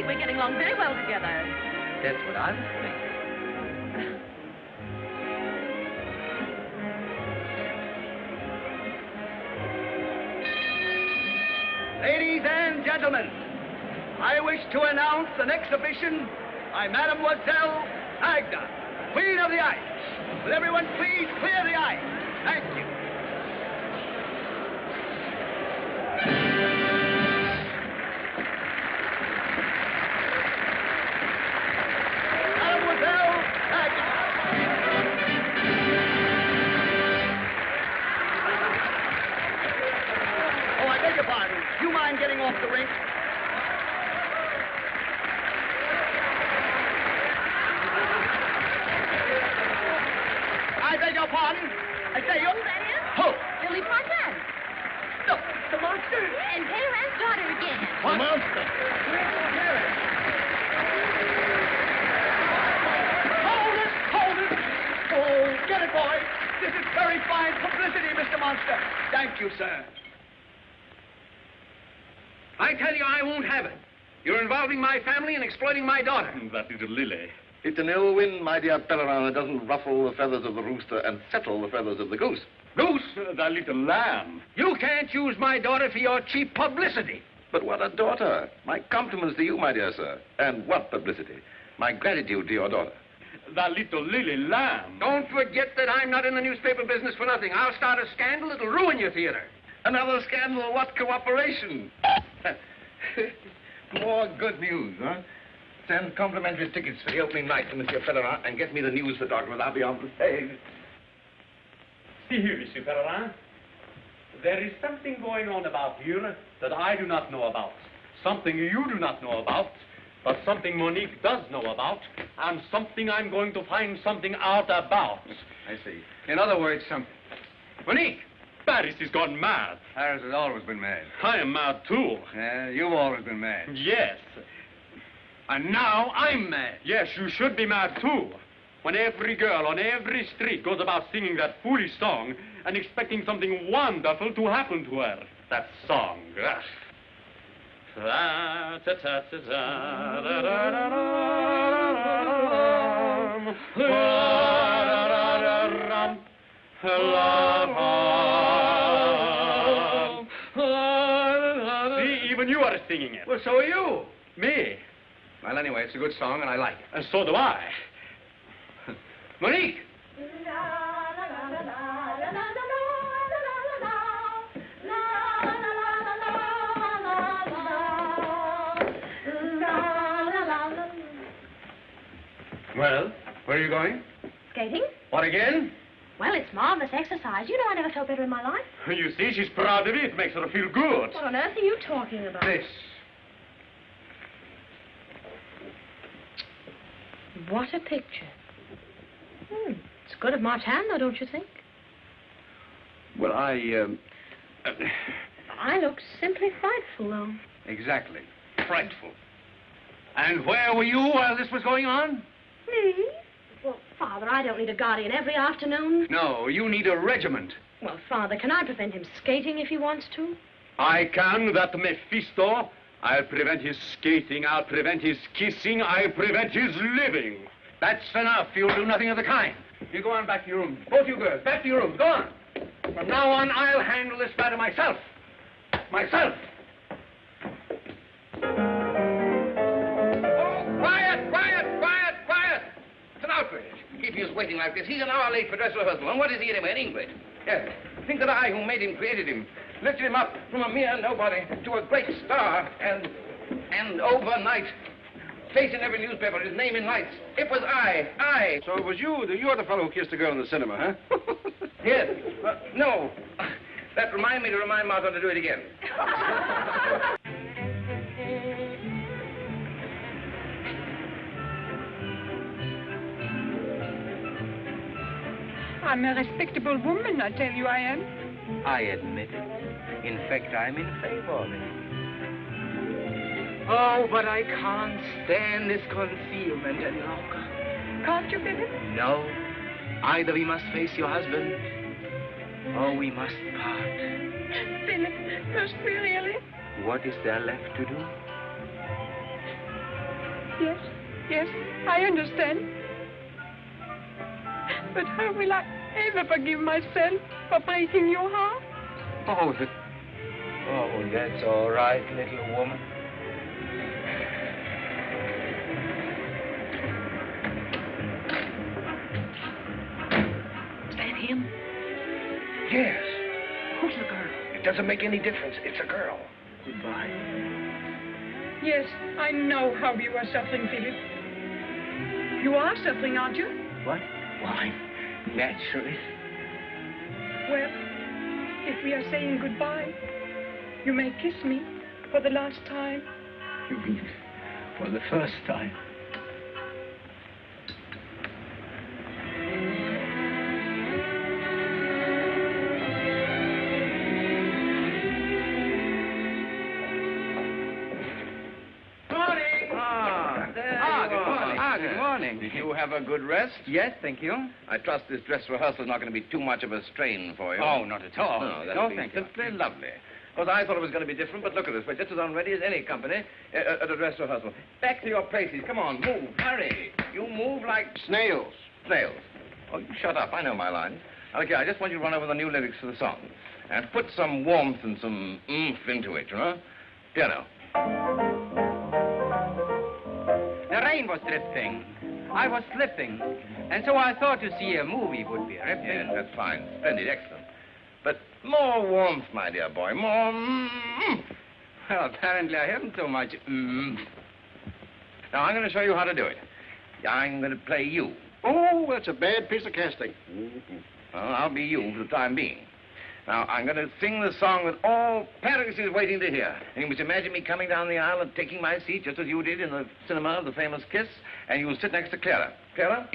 We're getting along very well together. That's what I was thinking. Ladies and gentlemen, I wish to announce an exhibition by Mademoiselle Agda, Queen of the Ice. Will everyone please clear the ice? Thank you. Getting off the rink. I beg your pardon. I say you. Who that is? Who? Philippe Martin. No, the monster. And Lederer's daughter again. What? The monster. Hold it! Hold it! Oh, get it, boy. This is very fine publicity, Mr. Monster. Thank you, sir. I tell you, I won't have it. You're involving my family and exploiting my daughter. That little lily. It's an ill wind, my dear Pelerin, that doesn't ruffle the feathers of the rooster and settle the feathers of the goose. Goose? That little lamb. You can't use my daughter for your cheap publicity. But what a daughter. My compliments to you, my dear sir. And what publicity? My gratitude to your daughter. That little lily lamb. Don't forget that I'm not in the newspaper business for nothing. I'll start a scandal that'll ruin your theater. Another scandal? What cooperation? More good news, huh? Send complimentary tickets for the opening night to Monsieur Pelerin and get me the news photographer. I'll be on the stage. See here, Monsieur Pelerin. There is something going on about here that I do not know about. Something you do not know about. But something Monique does know about. And something I'm going to find something out about. I see. In other words, something. Monique! Paris has gone mad. Paris has always been mad. I am mad, too. Yeah, you've always been mad. Yes. And now I'm mad. Yes, you should be mad, too. When every girl on every street goes about singing that foolish song and expecting something wonderful to happen to her. That song. Ugh. See, even you are singing it. Well, so are you. Me? Well, anyway, it's a good song, and I like it. And so do I. Monique! Well, where are you going? Skating? What again? Well, it's marvelous exercise. You know I never felt better in my life. You see, she's proud of it. It makes her feel good. What on earth are you talking about? This. What a picture. It's good of Martin, though, don't you think? Well, I look simply frightful, though. Exactly. Frightful. And where were you while this was going on? Me? Well, Father, I don't need a guardian every afternoon. No, you need a regiment. Well, Father, can I prevent him skating if he wants to? I can, that Mephisto. I'll prevent his skating, I'll prevent his kissing, I'll prevent his living. That's enough. You'll do nothing of the kind. You go on back to your room. Both you girls, back to your rooms. Go on. From now on, I'll handle this matter myself. Myself. Oh, quiet, quiet, quiet, quiet. It's an outrage. Keeping us waiting like this. He's an hour late for dress rehearsal. And what is he anyway, in English? Yes. Think that I, who made him, created him, lifted him up from a mere nobody to a great star, and overnight, face in every newspaper, his name in lights. It was I. So it was you. You're the fellow who kissed the girl in the cinema, huh? Yes. No. That reminded me to remind Martin to do it again. I'm a respectable woman, I tell you I am. I admit it. In fact, I'm in favor of it. Oh, but I can't stand this concealment any longer. Can't you, Philip? No. Either we must face your husband, or we must part. Philip, must we really? What is there left to do? Yes, I understand. But how will I ever forgive myself for breaking your heart? Oh, that's all right, little woman. Is that him? Yes. Who's the girl? It doesn't make any difference. It's a girl. Goodbye. Yes, I know how you are suffering, Philip. You are suffering, aren't you? What? Why? Naturally. Well, if we are saying goodbye, you may kiss me for the last time. You mean for the first time? Good morning. Did you have a good rest? Yes, thank you. I trust this dress rehearsal is not going to be too much of a strain for you. Oh, not at all. No, No, that'll be thank you. simply lovely. Because I thought it was going to be different, but look at this. We're just as unready as any company at a dress rehearsal. Back to your places. Come on, move. Hurry. You move like Snails. snails. Oh, you shut up. I know my lines. Okay, I just want you to run over the new lyrics for the song. And put some warmth and some oomph into it, you know? Piano. The rain was dripping. I was slipping. And so I thought to see a movie would be ripping. Yes, that's fine. Splendid, excellent. But more warmth, my dear boy. More Well, apparently I haven't so much Now, I'm going to show you how to do it. I'm going to play you. Oh, that's a bad piece of casting. Well, I'll be you for the time being. Now, I'm going to sing the song that all Paris is waiting to hear. And you must imagine me coming down the aisle and taking my seat, just as you did in the cinema of the famous Kiss, and you'll sit next to Clara. Clara?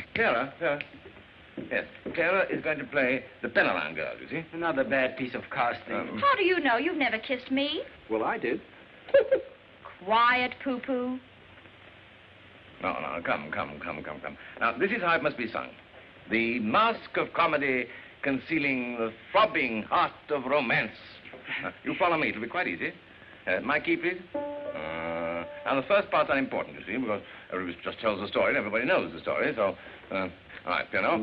Yes, Clara is going to play the Penellan girl, you see? Another bad piece of casting. How do you know? You've never kissed me. Well, I did. Quiet, poo-poo. No, come. Now, this is how it must be sung. The mask of comedy concealing the throbbing heart of romance. Now, you follow me, it'll be quite easy. My key, please. Now, the first part's unimportant, you see, because it just tells the story, and everybody knows the story, so... all right, piano.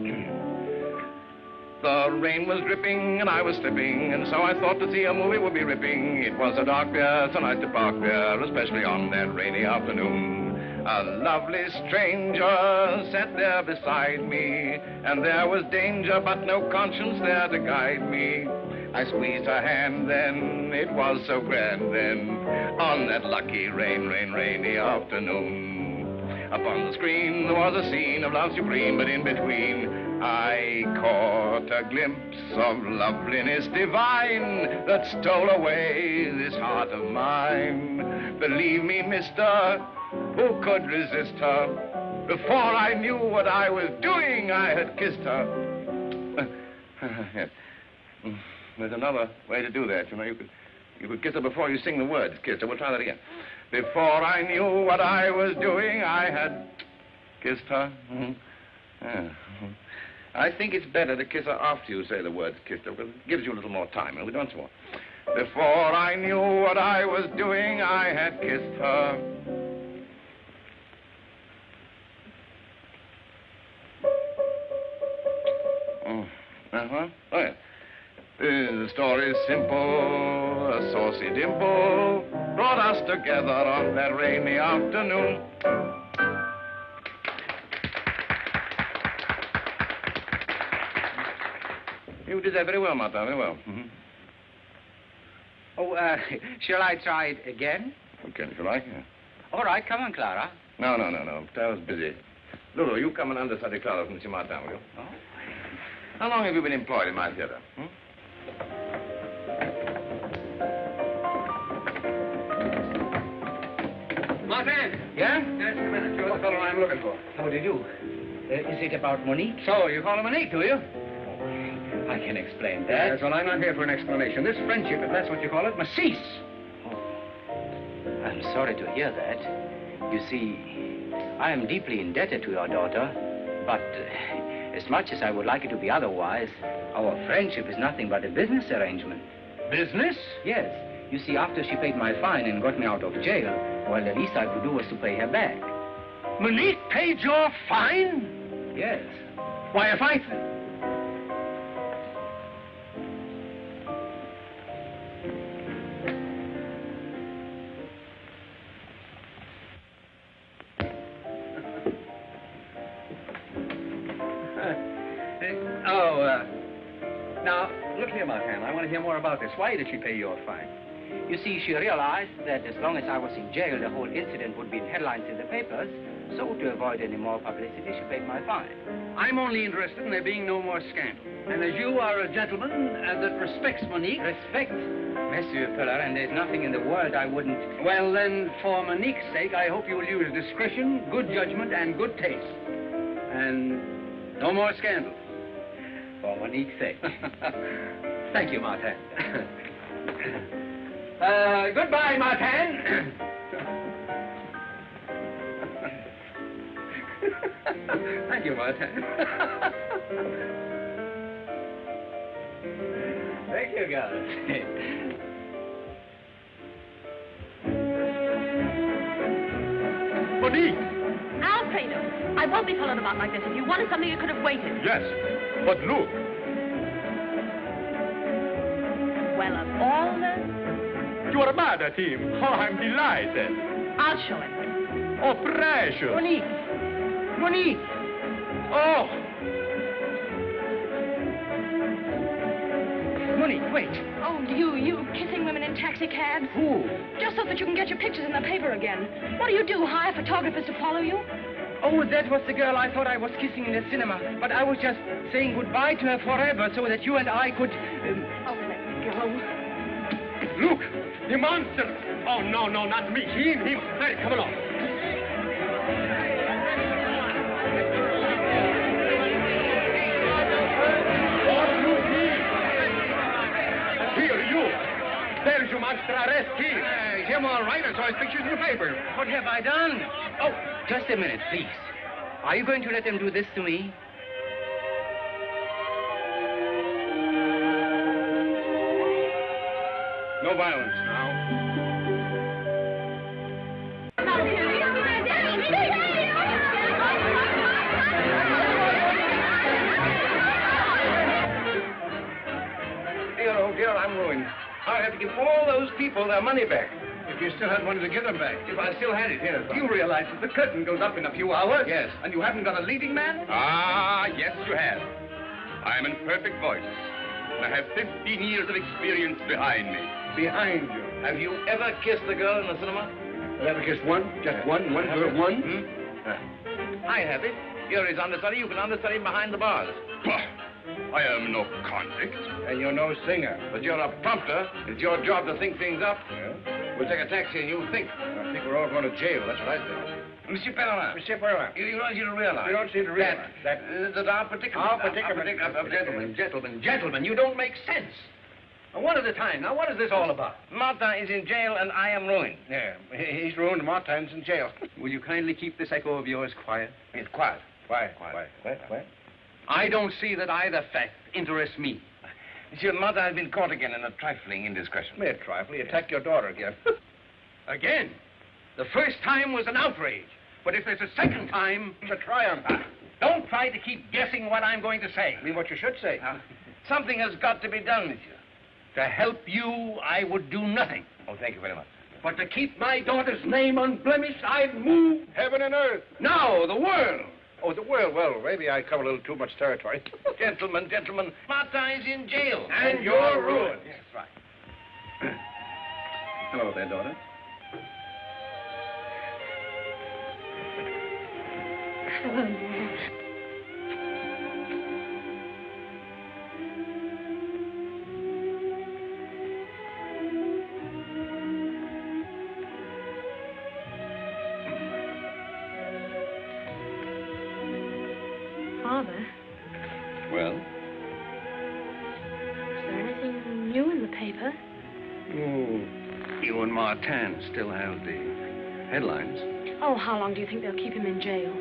The rain was dripping, and I was slipping, and so I thought to see a movie would be ripping. It was a dark there, so nice to park there, especially on that rainy afternoon. A lovely stranger sat there beside me, and there was danger, but no conscience there to guide me. I squeezed her hand then, it was so grand then, on that lucky rainy afternoon. Upon the screen there was a scene of love supreme, but in between I caught a glimpse of loveliness divine that stole away this heart of mine. Believe me, mister, who could resist her? Before I knew what I was doing, I had kissed her. Yes. There's another way to do that, you know. You could kiss her before you sing the words. Kiss her. We'll try that again. Before I knew what I was doing, I had kissed her. Yeah. I think it's better to kiss her after you say the words kissed her, because it gives you a little more time. And we do once more. Before I knew what I was doing, I had kissed her. Oh, yeah. The story's simple. A saucy dimple brought us together on that rainy afternoon. You did that very well, Martin, very well. Oh, shall I try it again? Okay, shall I? Yeah. All right, come on, Clara. No. Clara's busy. Lulu, you come and understudy Clara from M. Martin, will you? Oh. How long have you been employed in my theater? Martin! Yeah? Just a minute. You're the fellow I'm looking for. How do you do? Is it about Monique? So, you call her Monique, do you? I can explain that. Yes, well, I'm not here for an explanation. This friendship, if that's what you call it, must cease. I'm sorry to hear that. You see, I am deeply indebted to your daughter, but as much as I would like it to be otherwise, our friendship is nothing but a business arrangement. Business? Yes. You see, after she paid my fine and got me out of jail, well, the least I could do was to pay her back. Monique paid your fine? Yes. Why, if I... Now, look here, Martin. I want to hear more about this. Why did she pay your fine? You see, she realized that as long as I was in jail, the whole incident would be in headlines in the papers. So to avoid any more publicity, she paid my fine. I'm only interested in there being no more scandal. And as you are a gentleman that respects Monique... Respect? Monsieur Feller, and there's nothing in the world I wouldn't... Well, then, for Monique's sake, I hope you'll use discretion, good judgment, and good taste. And no more scandal. For Monique's sake. Thank you, Martin. Goodbye, Martin. Thank you, Martin. Thank you, guys. Monique! Alfredo, I won't be followed about like this. If you wanted something, you could have waited. Yes, but look. Well, of all the... You are mad at him. Oh, I'm delighted. I'll show him. Oh, precious. Monique! Monique! Oh! Monique, wait. Oh, you kissing women in taxicabs? Who? Just so that you can get your pictures in the paper again. What do? Hire photographers to follow you? Oh, that was the girl I thought I was kissing in the cinema. But I was just saying goodbye to her forever so that you and I could... Oh, let me go. Look! The monster! Oh, no, not me. Him. Hey, come along. Here, you! There's your monster arrest here. Him all right. I saw his pictures in the paper. What have I done? Oh, just a minute, please. Are you going to let them do this to me? No violence now. Dear, I'm ruined. I'll have to give all those people their money back. If you still had money to give them back. If I still had it, here. You realize that the curtain goes up in a few hours? Yes. And you haven't got a leading man? Ah, yes, you have. I'm in perfect voice. And I have 15 years of experience behind me. Behind you. Have you ever kissed a girl in the cinema? Ever kissed one? Just one girl, one? I have it. You're his understudy. You can understudy him behind the bars. Bah! I am no convict. And you're no singer. But you're a prompter. It's your job to think things up. Yeah? We'll take a taxi and you think. I think we're all going to jail. That's what I think. Monsieur Pellerin. Monsieur Pellerin. You don't seem to realize. You don't seem to realize that our predicament. Gentlemen, you don't make sense. One at a time. Now, what is this all about? Martin is in jail and I am ruined. Yeah, he's ruined. Martin's in jail. Will you kindly keep this echo of yours quiet? Yes, quiet. Quiet. I don't see that either fact interests me. Monsieur, Martin has been caught again in a trifling indiscretion. Mere trifle. He attacked your daughter again. Again? The first time was an outrage. But if there's a second time, it's a triumph. Don't try to keep guessing what I'm going to say. I mean what you should say. Something has got to be done, monsieur. To help you, I would do nothing. Oh, thank you very much. But to keep my daughter's name unblemished, I'd move heaven and earth. No, the world. Oh, the world. Well, maybe I cover a little too much territory. Gentlemen, Martin is in jail. And you're ruined. Yes, right. Hello there, daughter. Hello, Dad. Father, Well? is there anything new in the paper? Oh, you and Martin still have the headlines. Oh, how long do you think they'll keep him in jail?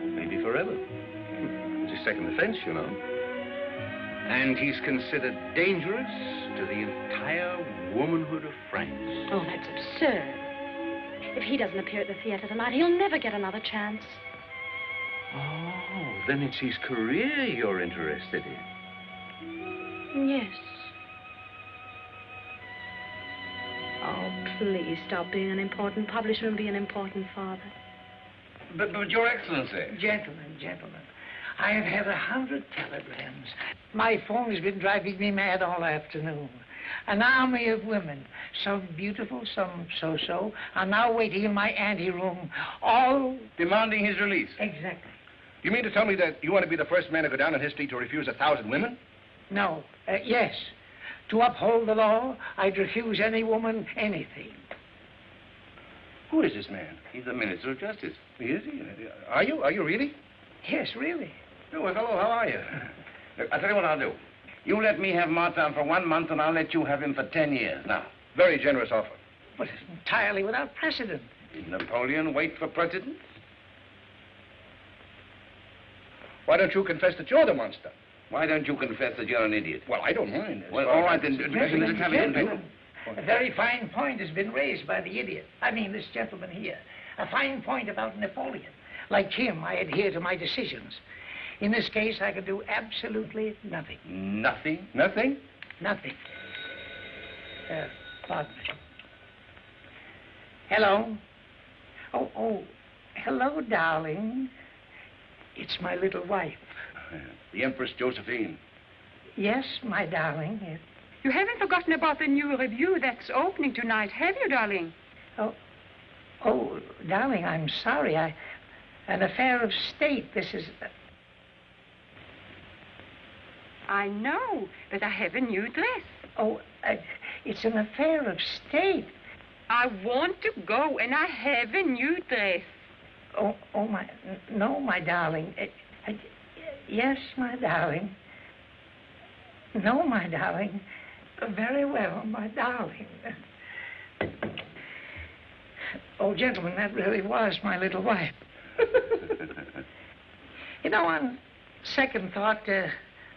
Maybe forever. It's his second offense, you know. And he's considered dangerous to the entire womanhood of France. Oh, that's absurd. If he doesn't appear at the theater tonight, he'll never get another chance. Oh, then it's his career you're interested in. Yes. Oh, please stop being an important publisher and be an important father. But Your Excellency. Gentlemen, I have had 100 telegrams. My phone has been driving me mad all afternoon. An army of women, some beautiful, some so-so, are now waiting in my anteroom, all... Demanding his release. Exactly. You mean to tell me that you want to be the first man to go down in history to refuse 1,000 women? No, yes. To uphold the law, I'd refuse any woman anything. Who is this man? He's the Minister of Justice. Is he? Are you? Are you really? Yes, really. Oh, well, hello, how are you? Look, I'll tell you what I'll do. You let me have Martin for 1 month, and I'll let you have him for 10 years. Now. Very generous offer. But it's entirely without precedent. Did Napoleon wait for presidents? Why don't you confess that you're the monster? Why don't you confess that you're an idiot? Well, I don't mind. Well, all right, then. Gentlemen, Have it in paper. a very fine point has been raised by the idiot. I mean, this gentleman here. A fine point about Napoleon. Like him, I adhere to my decisions. In this case, I could do absolutely nothing. Nothing? Nothing? Nothing. Pardon me. Hello? Oh, hello, darling. It's my little wife. The Empress Josephine. Yes, my darling. Yes. You haven't forgotten about the new review that's opening tonight, have you, darling? Oh, darling, I'm sorry. An affair of state. This is... I know, but I have a new dress. Oh, it's an affair of state. I want to go, and I have a new dress. Oh, no, my darling. Yes, my darling. No, my darling. Very well, my darling. Oh, gentlemen, that really was my little wife. You know, on second thought,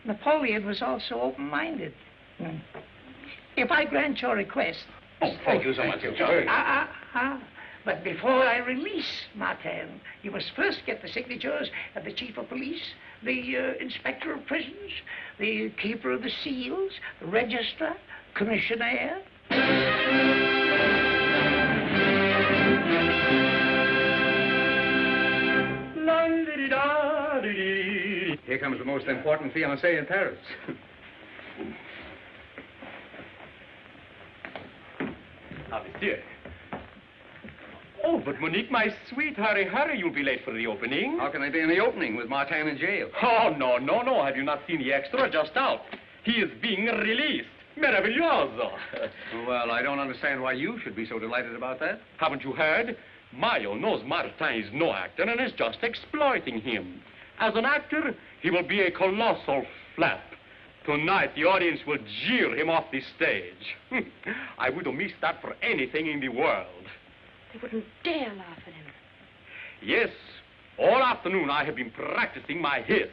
Napoleon was also open-minded. If I grant your request... Oh, thank you so much. But before I release Martin, you must first get the signatures of the chief of police, the inspector of prisons, the keeper of the seals, the registrar, commissionaire. Here comes the most important fiancé in Paris. Ah, monsieur. Oh, but Monique, my sweet, hurry, you'll be late for the opening. How can I be in the opening with Martin in jail? Oh, no. Have you not seen the extra just out? He is being released. Meraviglioso. Well, I don't understand why you should be so delighted about that. Haven't you heard? Mayo knows Martin is no actor and is just exploiting him. As an actor, he will be a colossal flap. Tonight, the audience will jeer him off the stage. I wouldn't miss that for anything in the world. They wouldn't dare laugh at him. Yes, all afternoon I have been practicing my hiss.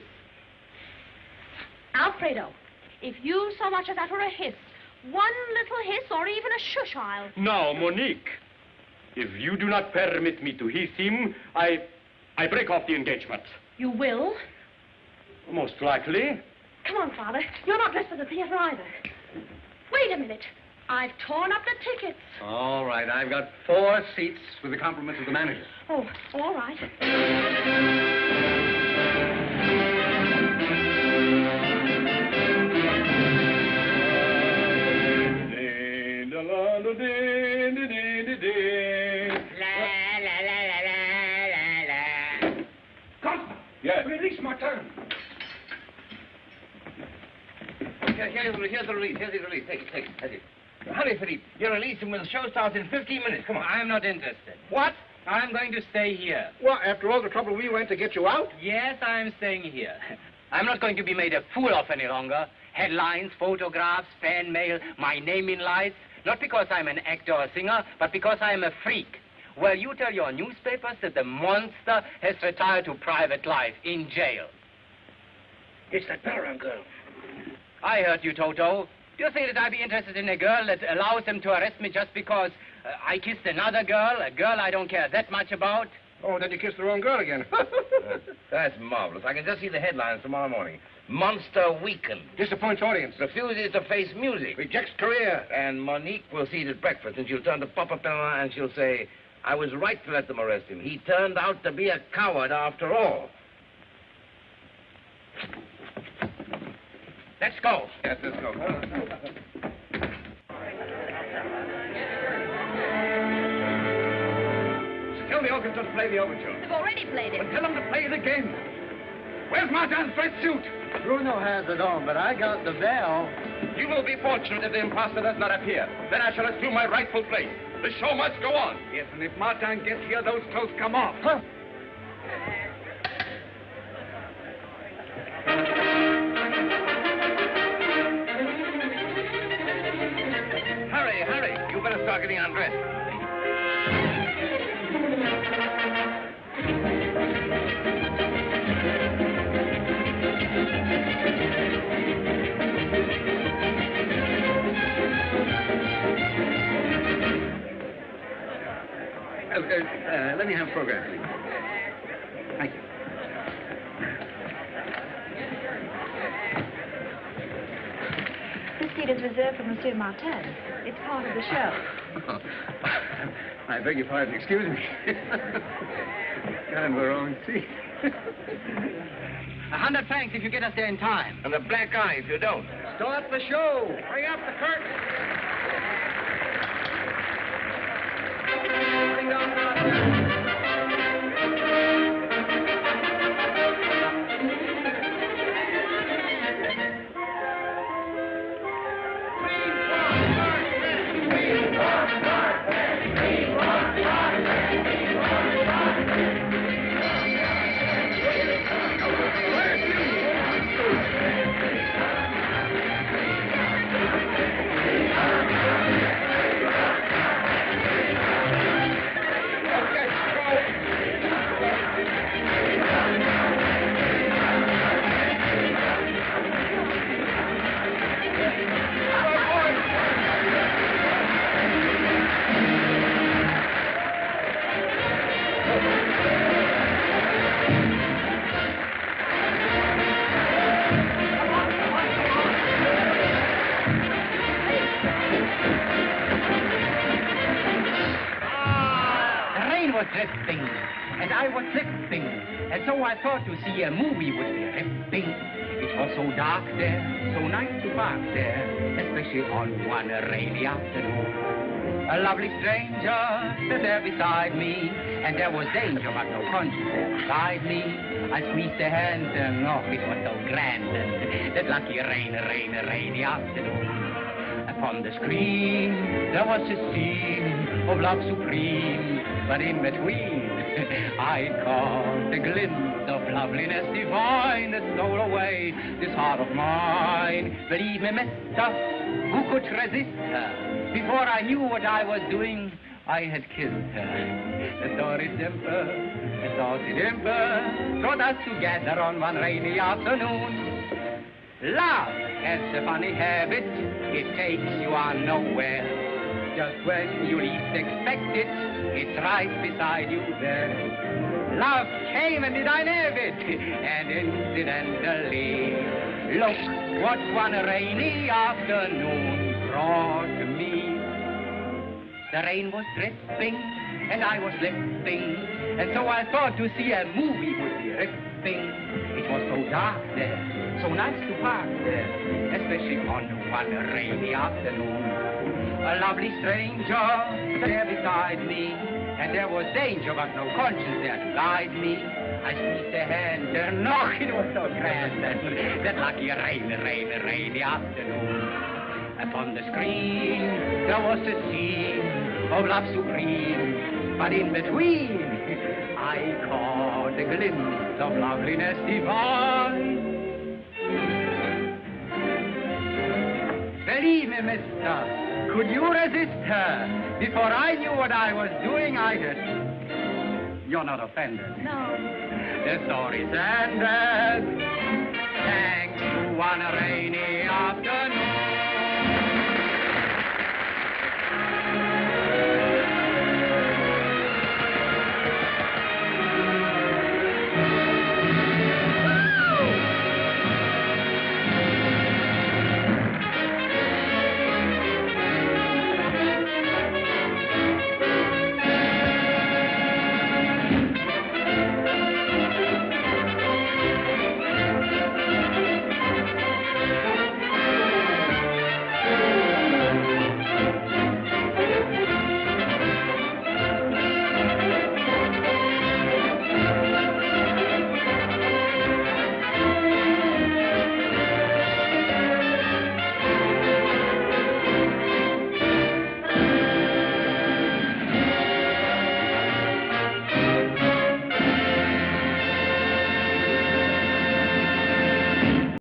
Alfredo, if you so much as utter a hiss, one little hiss or even a shush, I'll... Now, Monique, if you do not permit me to hiss him, I break off the engagement. You will? Most likely. Come on, Father. You're not dressed for the theater either. Wait a minute. I've torn up the tickets. All right, I've got 4 seats with the compliments of the manager. Oh, all right. Constable! Yes? Release Martin. Here's the release. Take it. Hurry, Philippe. Your release and the show starts in 15 minutes. Come on. I'm not interested. What? I'm going to stay here. Well, after all the trouble we went to get you out? Yes, I'm staying here. I'm not going to be made a fool of any longer. Headlines, photographs, fan mail, my name in lights. Not because I'm an actor or singer, but because I'm a freak. Well, you tell your newspapers that the monster has retired to private life in jail. It's that Paramount girl. I heard you, Toto. Do you think that I'd be interested in a girl that allows them to arrest me just because I kissed another girl, a girl I don't care that much about? Oh, then you kissed the wrong girl again. That's marvelous. I can just see the headlines tomorrow morning. Monster weakened. Disappoints audience. Refuses to face music. Rejects career. And Monique will see it at breakfast, and she'll turn to Papa Pella and she'll say, I was right to let them arrest him. He turned out to be a coward after all. Let's go. Yes, let's go. Tell the orchestra to play the overture. They've already played it. But tell them to play it again. Where's Martin's red suit? Bruno has it on, but I got the bell. You will be fortunate if the imposter does not appear. Then I shall assume my rightful place. The show must go on. Yes, and if Martin gets here, those clothes come off. Huh? Hurry. You better start getting undressed. Let me have a program, please. Thank you. This seat is reserved for Monsieur Martin. It's part of the show. I beg your pardon. Excuse me. Got in the wrong seat. 100 francs if you get us there in time. And a black eye if you don't. Start the show. Bring up the curtain. Bring down the curtain. Drifting, and I was slipping, and so I thought to see a movie would be ripping. It was so dark there, so nice to park there, especially on one rainy afternoon. A lovely stranger stood there beside me, and there was danger but no conscience inside me. I squeezed her hand, and oh, it was so grand, that lucky rainy afternoon. Upon the screen, there was a scene of love supreme, but in between, I caught a glimpse glimpse of loveliness divine that stole away this heart of mine. Believe me, mister, who could resist her? Before I knew what I was doing, I had kissed her. The story simple, the story dimple, brought us together on one rainy afternoon. Love has a funny habit, it takes you on nowhere. Just when you least expect it, it's right beside you there. Love came and did I have it, and incidentally, look what one rainy afternoon brought me. The rain was dripping, and I was slipping, and so I thought to see a movie would be ripping. It was so dark there, so nice to park there, especially on one rainy afternoon. A lovely stranger there beside me, and there was danger but no conscience there to guide me. I squeezed her hand, and oh, it was so grand, that lucky rainy afternoon. Upon the screen there was a scene of love supreme, but in between I caught a glimpse of loveliness divine. Believe me, mister, could you resist her? Before I knew what I was doing, I just... You're not offended? No. The story's ended, thanks to one rainy afternoon.